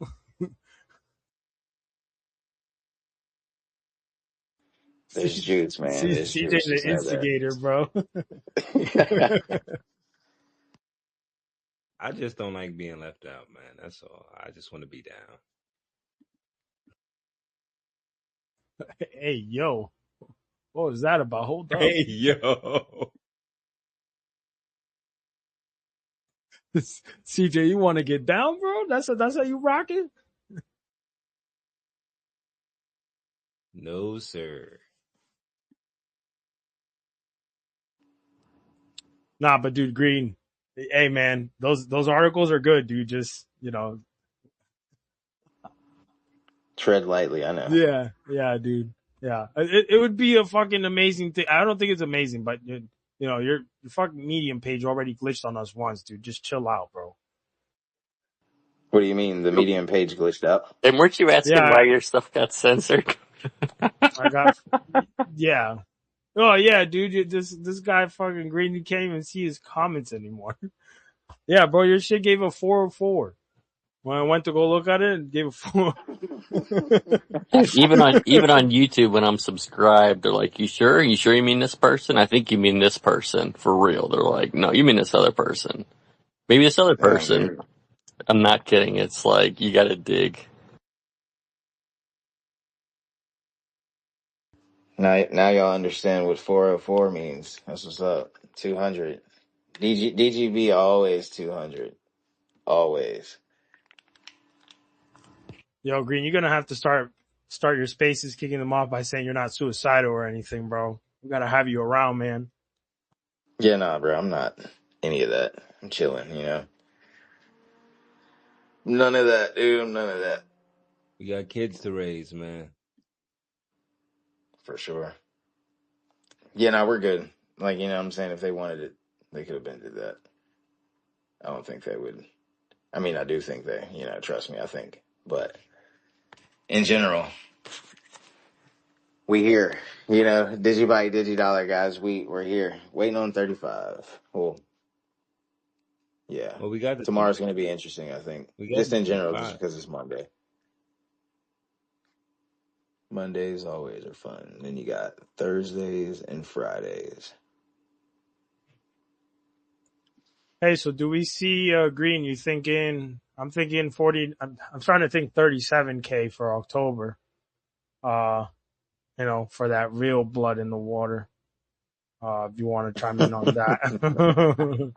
There's juice, man. There's CJ juice. the Just know instigator, bro. that. I just don't like being left out, man. That's all. I just want to be down. Hey, yo, what was that about? Hold up. Hey, yo. CJ, you want to get down, bro? That's how you rocking? No, sir. Nah, but dude, Green, hey man, those articles are good, dude. Just Tread lightly, I know. yeah, dude, yeah. It would be a fucking amazing thing. I don't think it's amazing, but your fucking Medium page already glitched on us once, dude. Just chill out, bro. What do you mean? The Medium page glitched out? And weren't you asking Yeah, why your stuff got censored? I got yeah. Oh yeah, dude. This guy fucking Green, you can't even see his comments anymore. Yeah, bro, your shit gave a 404. When I went to go look at it, it gave a 4. Even on YouTube when I'm subscribed, they're like, "You sure? You sure you mean this person? I think you mean this person for real." They're like, "No, you mean this other person. Maybe this other Damn, person." dude. I'm not kidding. It's like you got to dig. Now y'all understand what 404 means. That's what's up. 200. DGB always 200. Always. Yo, Green, you're gonna have to start your spaces, kicking them off by saying you're not suicidal or anything, bro. We gotta have you around, man. Yeah, nah, bro. I'm not any of that. I'm chilling, None of that, dude. None of that. We got kids to raise, man. For sure. Yeah, nah, we're good. Like, what I'm saying? If they wanted it, they could have been did that. I don't think they would. I mean, I do think they, trust me, I think. But in general, we here. Digibyte, Digidollar, guys. We're here. Waiting on 35. Well, yeah. Well, we got the Tomorrow's going to be interesting, I think. we got Just the in general, just 35. because it's Monday. Mondays always are fun. Then you got Thursdays and Fridays. Hey, so do we see Green? You thinking? I'm thinking 40. I'm trying to think 37K for October. For that real blood in the water. If you want to chime in on that.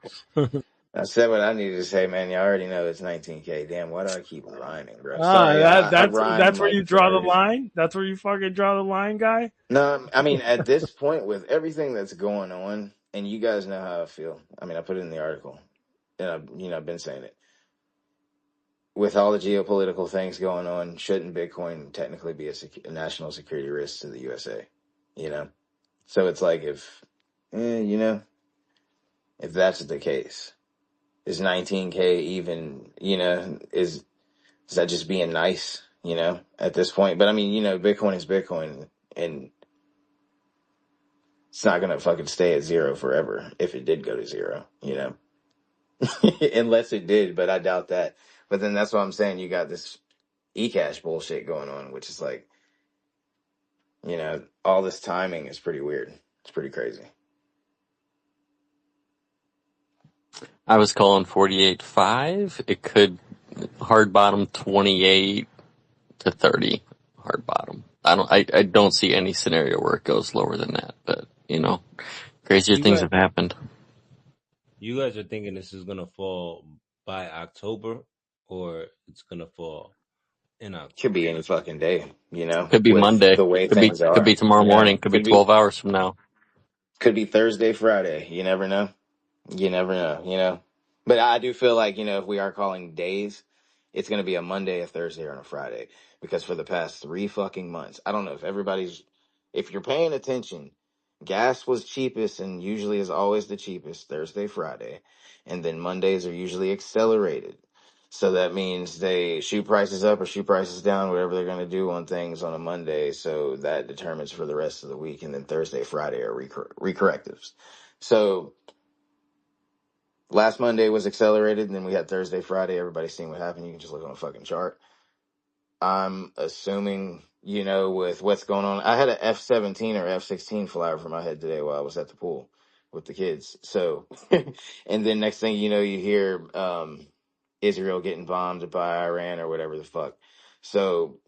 I said what I needed to say, man. You already know it's 19K. Damn, why do I keep rhyming, bro? Ah, Sorry, I rhyme that's where you like for draw the everything. line. That's where you fucking draw the line, guy. No, I mean, at this point, with everything that's going on, and you guys know how I feel. I mean, I put it in the article, and I've been saying it. With all the geopolitical things going on, shouldn't Bitcoin technically be a national security risk to the USA? You know, so it's like if that's the case, is 19K even? Is that just being nice? At this point, but I mean, Bitcoin is Bitcoin, and it's not gonna fucking stay at zero forever if it did go to zero. Unless it did, but I doubt that. But then that's what I'm saying. You got this eCash bullshit going on, which is like, all this timing is pretty weird. It's pretty crazy. I was calling 48.5. It could hard bottom 28 to 30 hard bottom. I don't see any scenario where it goes lower than that, but crazier You things guys, have happened. you guys are thinking this is gonna fall by October, or it's gonna fall in Could be October? any fucking day, Could be with Monday. the way Could be things could be are. tomorrow morning. Could be Could be 12 hours from now. Thursday, Friday. You never know. You never know. But I do feel like, if we are calling days, it's going to be a Monday, a Thursday, or a Friday. Because for the past 3 fucking months, I don't know if you're paying attention, gas was cheapest and usually is always the cheapest Thursday, Friday. And then Mondays are usually accelerated. So that means they shoot prices up or shoot prices down, whatever they're going to do on things on a Monday. So that determines for the rest of the week. And then Thursday, Friday are recorrectives. So last Monday was accelerated, and then we had Thursday, Friday. Everybody's seen what happened. You can just look on a fucking chart. I'm assuming, with what's going on. I had an F-17 or F-16 fly over my head today while I was at the pool with the kids. So, and then next thing you know, you hear Israel getting bombed by Iran or whatever the fuck. So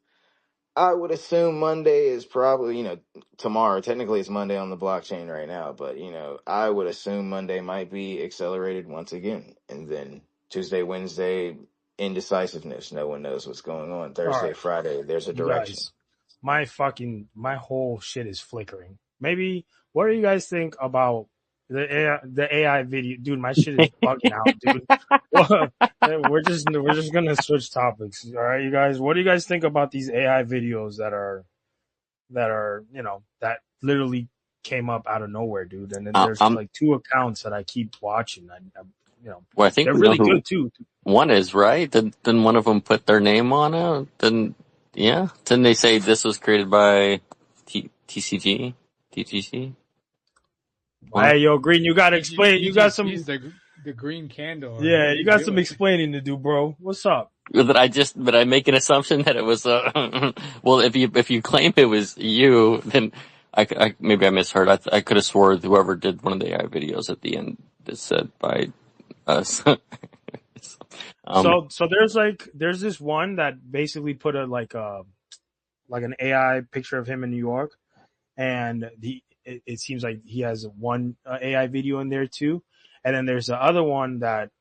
I would assume Monday is probably, tomorrow. Technically, it's Monday on the blockchain right now, but, I would assume Monday might be accelerated once again. And then Tuesday, Wednesday, indecisiveness. No one knows what's going on. All Thursday, right, Friday, there's a you direction. guys, my whole shit is flickering. Maybe what do you guys think about the AI video, dude? My shit is bugging out, dude. Well, we're just gonna switch topics. All right, you guys. What do you guys think about these AI videos that are that literally came up out of nowhere, dude? And then there's I'm like 2 accounts that I keep watching. Well, I think They're we know really who good too. one is, right? Didn't one of them put their name on it? Didn't they say this was created by TCG, TGC? One of Hey, yo, Green, you gotta explain. You got He's some, the green candle. What yeah, are you you got some doing? explaining to do, bro. What's up? But I make an assumption that it was well, if you claim it was you, then maybe I misheard. I could have swore whoever did one of the AI videos at the end that said by us. um, So there's this one that basically put like an AI picture of him in New York, and it seems like he has one AI video in there too, and then there's the other one that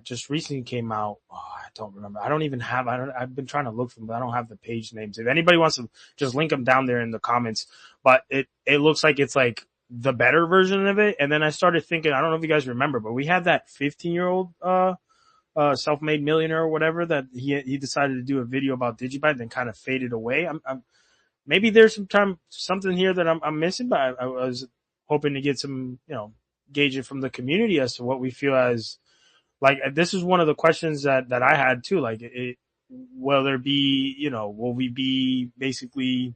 just recently came out. Oh, I don't remember. I don't even have. I don't. I've been trying to look for them, but I don't have the page names. If anybody wants to, just link them down there in the comments. But it looks like it's like the better version of it. And then I started thinking. I don't know if you guys remember, but we had that 15-year-old self-made millionaire or whatever that he decided to do a video about Digibyte, then kind of faded away. Maybe there's something here that I'm missing, but I was hoping to get some, gauge it from the community as to what we feel as like. This is one of the questions that I had too. Like, will there be, will we be basically,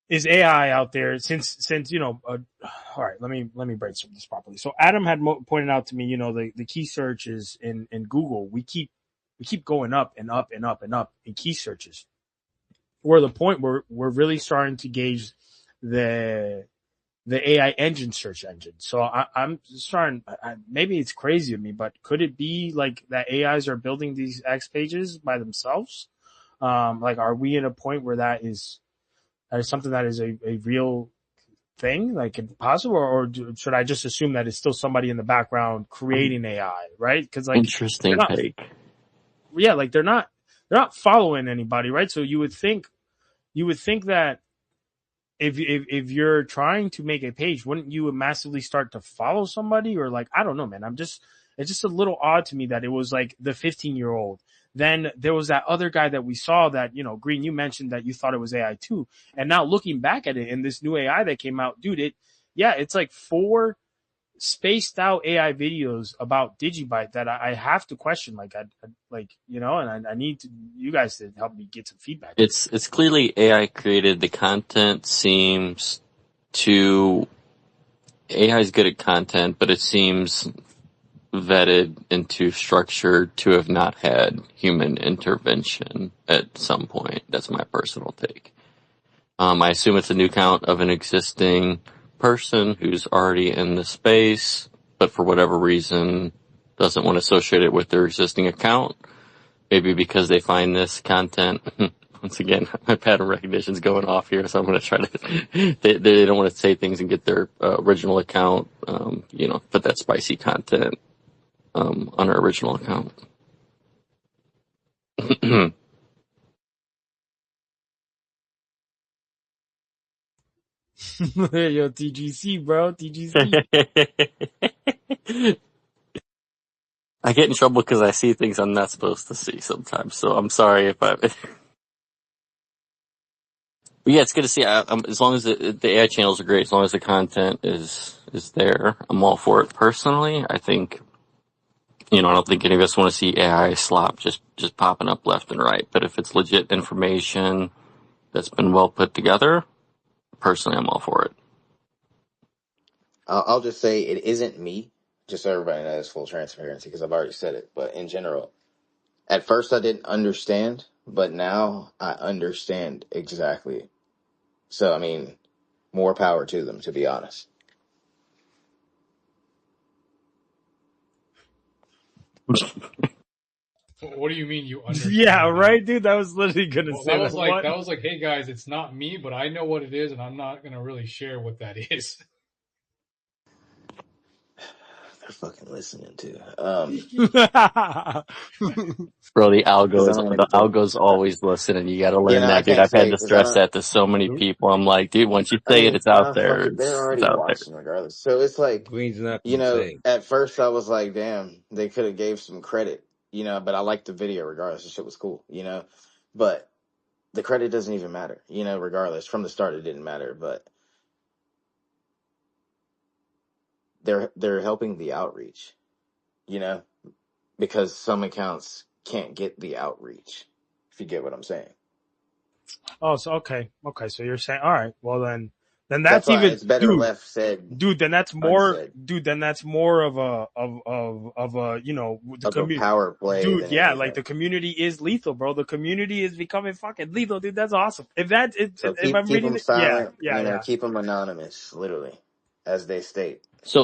is AI out there since all right, let me break this properly. So Adam had pointed out to me, the key searches in Google, we keep going up and up and up and up in key searches. We're the point where we're really starting to gauge the AI engine search engine. So I'm starting. Maybe it's crazy of me, but could it be like that AIs are building these X pages by themselves? Like, are we in a point where that is something that is a real thing, like possible, or should I just assume that it's still somebody in the background creating AI, right? Because like they're interesting not, take. yeah, like they're not following anybody, right? So you would think that if you're trying to make a page, wouldn't you massively start to follow somebody? Or like, I don't know, man. It's just a little odd to me that it was like the 15-year-old. Then there was that other guy that we saw that, you know, Green, you mentioned that you thought it was AI too. And now looking back at it in this new AI that came out, dude, it's like 4 spaced out AI videos about Digibyte that I have to question. Like, you know, and I need you guys to help me get some feedback. It's clearly AI created. The content seems to, AI is good at content, but it seems vetted into structure to have not had human intervention at some point. That's my personal take. I assume it's a new count of an existing person who's already in the space, but for whatever reason doesn't want to associate it with their existing account. Maybe because they find this content. Once again, my pattern recognition's going off here, so I'm going to try to. They don't want to say things and get their original account. You know, put that spicy content on our original account. Yo, TGC, bro, TGC. I get in trouble because I see things I'm not supposed to see sometimes, so I'm sorry if I. But yeah, it's good to see. As long as the AI channels are great, as long as the content is there, I'm all for it. Personally, I think, you know, I don't think any of us want to see AI slop just popping up left and right. But if it's legit information that's been well put together, personally, I'm all for it. I'll just say it isn't me, just so everybody knows, full transparency, because I've already said it. But in general, at first I didn't understand, but now I understand exactly. So, I mean, more power to them, to be honest. What do you mean you understand? Yeah, right, dude. That was literally gonna say that was what? like, hey guys, it's not me, but I know what it is, and I'm not gonna really share what that is. They're fucking listening to. Bro, the Because I don't want to take. algo's always listening. You gotta learn I that, dude. can't I've had say to because I stress don't. that to so many people. I'm like, dude, once you I say it, mean, it's out fuck there. it. They're It's already out there. watching regardless. So it's like, Green's not gonna say. at first I was like, damn, they could have gave some credit, but I liked the video regardless. The shit was cool, But the credit doesn't even matter, regardless. From the start, it didn't matter. But they're helping the outreach, because some accounts can't get the outreach. If you get what I'm saying. Oh, so okay. So you're saying, all right. Well, then That's that's why even, it's better dude. left said Dude, then that's more. unsaid. Dude, then that's more of a you know, the Of a community. power play Dude, than yeah, like anything. the community is lethal, bro. The community is becoming fucking lethal, dude. That's awesome. So If keep I'm keep reading them it, yeah, silent. yeah. Keep them anonymous, literally, as they state. I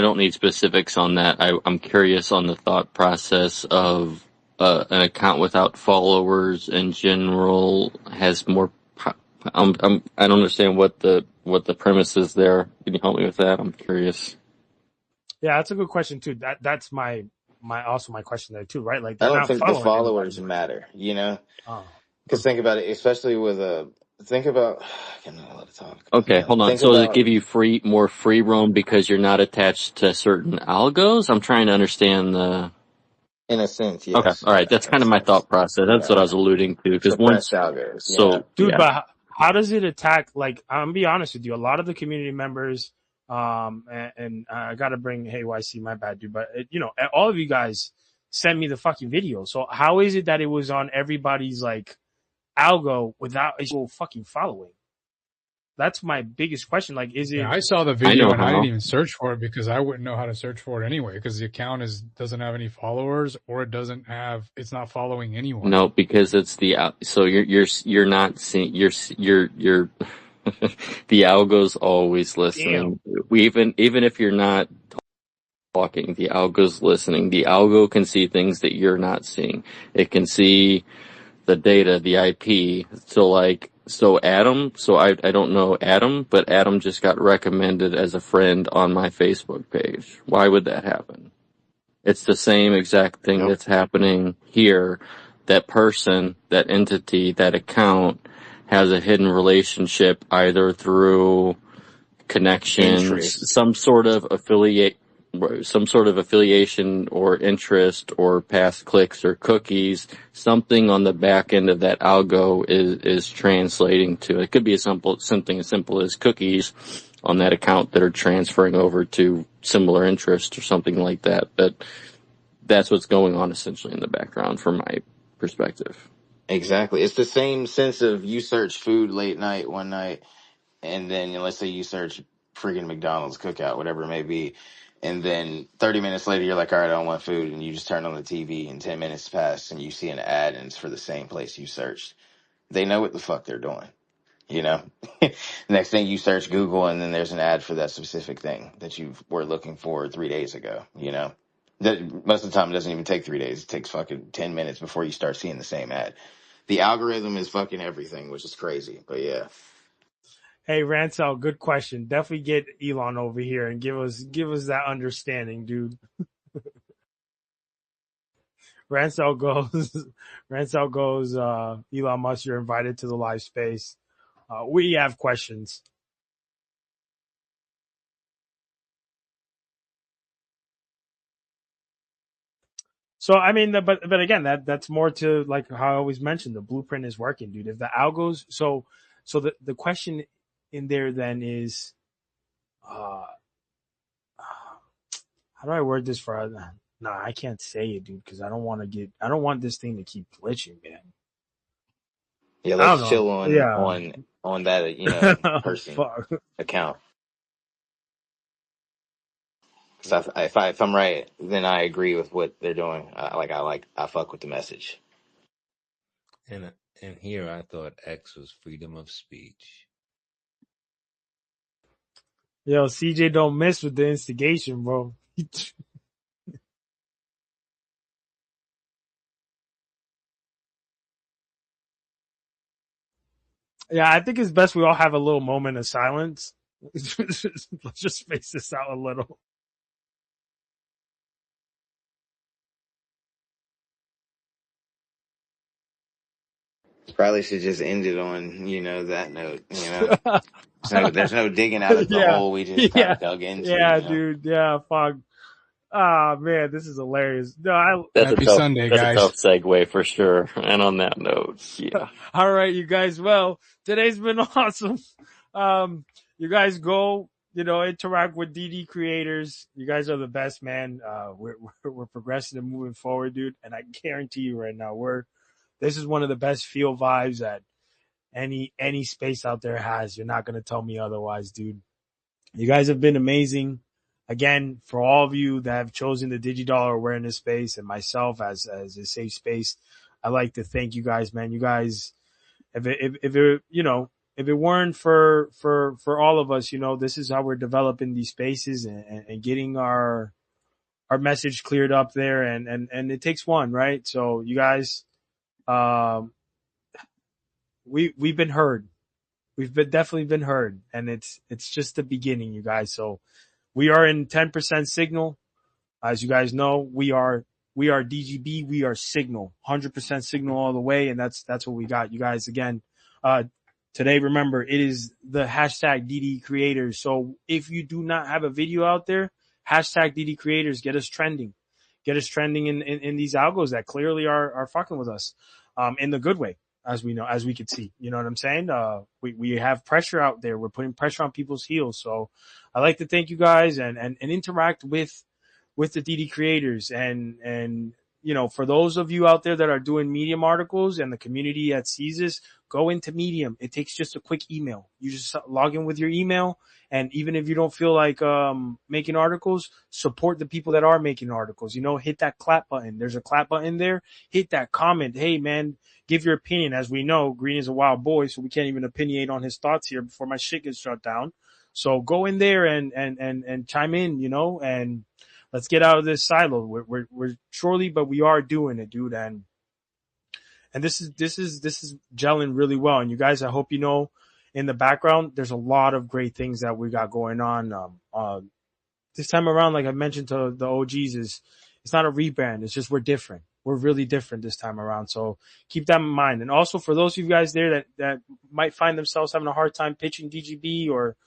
don't need specifics on that. I'm curious on the thought process of an account without followers in general has more. I don't understand what the premise is there. Can you help me with that? I'm curious. Yeah, that's a good question too. That's my question there too, right? Like I they're don't not think the following anybody. followers matter, Oh, because think about it, especially with think about. I'm not allowed to talk. Okay, hold on. Think So does it about give you more free roam because you're not attached to certain algos? I'm trying to understand the. in a sense, Okay, yes, all right. That's in a kind of my sense, thought process. That's what I was alluding to. Because suppressed once, algos. so dude, yeah. but how does it attack? Like, I'm gonna be honest with you. A lot of the community members, and I gotta bring, hey YC, my bad, dude. But all of you guys send me the fucking video. So how is it that it was on everybody's like algo without a fucking following? That's my biggest question. Like, is Yeah, it? I saw the I video know and I didn't how. even search for it because I wouldn't know how to search for it anyway because the account doesn't have any followers or it's not following anyone. No, because it's so you're not seeing you're the algo's always listening. Even if you're not talking, the algo's listening. The algo can see things that you're not seeing. It can see the data, the IP. So I don't know Adam, but Adam just got recommended as a friend on my Facebook page. Why would that happen? It's the same exact thing Yep. that's happening here. That person, that entity, that account has a hidden relationship either through connections, Interest. some sort of affiliation or interest or past clicks or cookies, something on the back end of that algo is translating to. It could be something as simple as cookies on that account that are transferring over to similar interest or something like that. But that's what's going on essentially in the background from my perspective. Exactly. It's the same sense of you search food late night one night, and then let's say you search freaking McDonald's cookout, whatever it may be, and then 30 minutes later you're like, all right, I don't want food, and you just turn on the TV, and 10 minutes pass, and you see an ad, and it's for the same place you searched. They know what the fuck they're doing. You know, next thing you search Google, and then there's an ad for that specific thing that you were looking for 3 days ago. You know, that most of the time it doesn't even take 3 days. It takes fucking 10 minutes before you start seeing the same ad. The algorithm is fucking everything, which is crazy. But yeah, Hey, Ransel, good question. Definitely get Elon over here and give us that understanding, dude. Ransel goes, Ransel goes, Elon Musk, you're invited to the live space. We have questions. So, I mean, but again, that's more to like how I always mentioned, the blueprint is working, dude. If the algos, so the question in there then is, uh, how do I word this for, nah, I can't say it, dude, because I don't want this thing to keep glitching, man. yeah. I Let's don't know. chill on Yeah. that person Fuck. account. Because if I'm right, then I agree with what they're doing. I fuck with the message. And here I thought X was freedom of speech. Yo, CJ don't miss with the instigation, bro. Yeah, I think it's best we all have a little moment of silence. Let's just space this out a little. Probably should just end it on that note. There's no digging out of the Yeah, hole we just kind yeah, of dug into. yeah, dude. Yeah, fuck. Ah, man, this is hilarious. No, Happy Sunday, That's a guys. tough segue for sure. And on that note, yeah. All right, you guys. Well, today's been awesome. You guys go, interact with DD creators. You guys are the best, man. We're progressing and moving forward, dude. And I guarantee you right now, this is one of the best field vibes that any space out there has. You're not gonna tell me otherwise, dude. You guys have been amazing. Again, for all of you that have chosen the Digidollar awareness space and myself as a safe space, I'd like to thank you guys, man. You guys, if it weren't for all of us, this is how we're developing these spaces and getting our message cleared up there, and it takes one, right? So you guys, um, we've been heard. We've definitely been heard, and it's just the beginning, you guys. So we are in 10% signal. As you guys know, we are DGB, we are signal, 100% signal all the way, and that's what we got, you guys. Again, today, remember, it is the hashtag DD creators. So if you do not have a video out there, hashtag DD creators, get us trending in these algos that clearly are fucking with us, in the good way, as we could see. You know what I'm saying? We have pressure out there. We're putting pressure on people's heels. So I like to thank you guys and interact with the DD creators and for those of you out there that are doing Medium articles and the community that sees this, go into Medium. It takes just a quick email. You just log in with your email. And even if you don't feel like, making articles, support the people that are making articles, hit that clap button. There's a clap button there. Hit that comment. Hey, man, give your opinion. As we know, Green is a wild boy, so we can't even opinionate on his thoughts here before my shit gets shut down. So go in there and chime in, and let's get out of this silo. We're surely, but we are doing it, dude. And this is gelling really well. And you guys, I hope in the background, there's a lot of great things that we got going on. This time around, like I mentioned to the OGs, it's not a rebrand. It's just we're different. we're really different this time around. So keep that in mind. And also for those of you guys there that might find themselves having a hard time pitching DGB or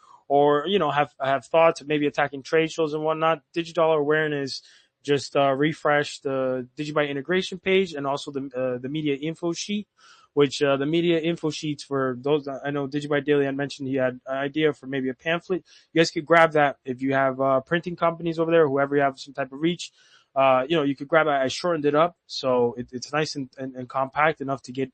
have thoughts of maybe attacking trade shows and whatnot, Digidollar Awareness just refresh the Digibyte integration page and also the media info sheet, which the media info sheets for those, I know Digibyte Daily had mentioned he had an idea for maybe a pamphlet. You guys could grab that if you have printing companies over there, whoever you have some type of reach. You could grab it. I shortened it up so it's nice and compact enough to get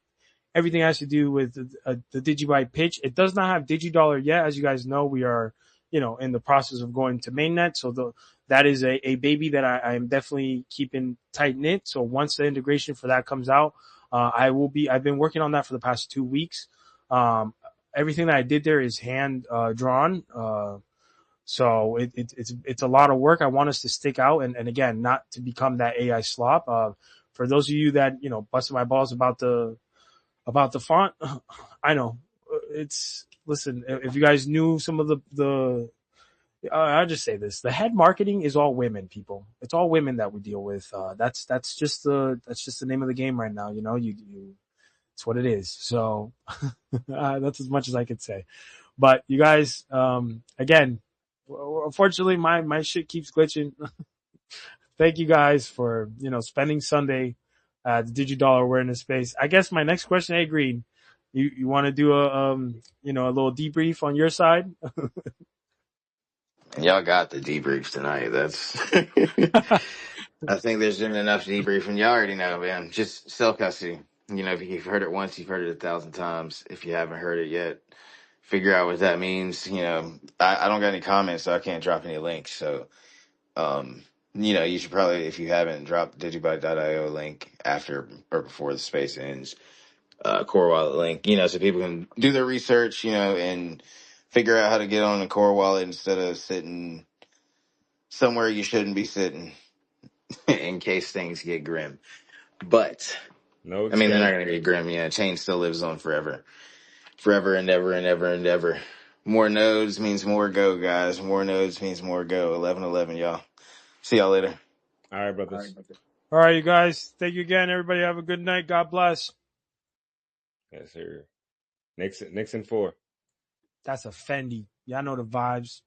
everything has to do with the Digibyte pitch. It does not have Digidollar yet. As you guys know, we are, in the process of going to mainnet. So that is a baby that I am definitely keeping tight knit. So once the integration for that comes out, I've been working on that for the past 2 weeks. Everything that I did there is hand, drawn. So it's a lot of work. I want us to stick out and again, not to become that AI slop. For those of you that, busted my balls about the font, I know listen, if you guys knew some of I'll just say this: the head marketing is all women, people. It's all women that we deal with. That's just the name of the game right now. It's what it is. So that's as much as I could say. But you guys, again, unfortunately, my shit keeps glitching. Thank you guys for spending Sunday at the Digidollar awareness space. I guess my next question, hey Green, you want to do a little debrief on your side? Y'all got the debriefs tonight. That's. I think there's been enough debriefing. Y'all already know, man. Just self custody. If you've heard it once, you've heard it 1,000 times. If you haven't heard it yet, figure out what that means. I don't got any comments, so I can't drop any links. So, you should probably, if you haven't, drop the Digibyte.io link after or before the space ends. Core wallet link, so people can do their research, and figure out how to get on the core wallet instead of sitting somewhere you shouldn't be sitting in case things get grim. But No I mean, they're not escape. going to get grim. Chain still lives on forever, forever and ever and ever and ever. More nodes means more go, guys. More nodes means more go. 11-11, y'all. See y'all later. All right, brothers. All right, you guys. Thank you again, everybody. Have a good night. God bless. Yes, sir. Nixon 4. That's a Fendi. Y'all know the vibes.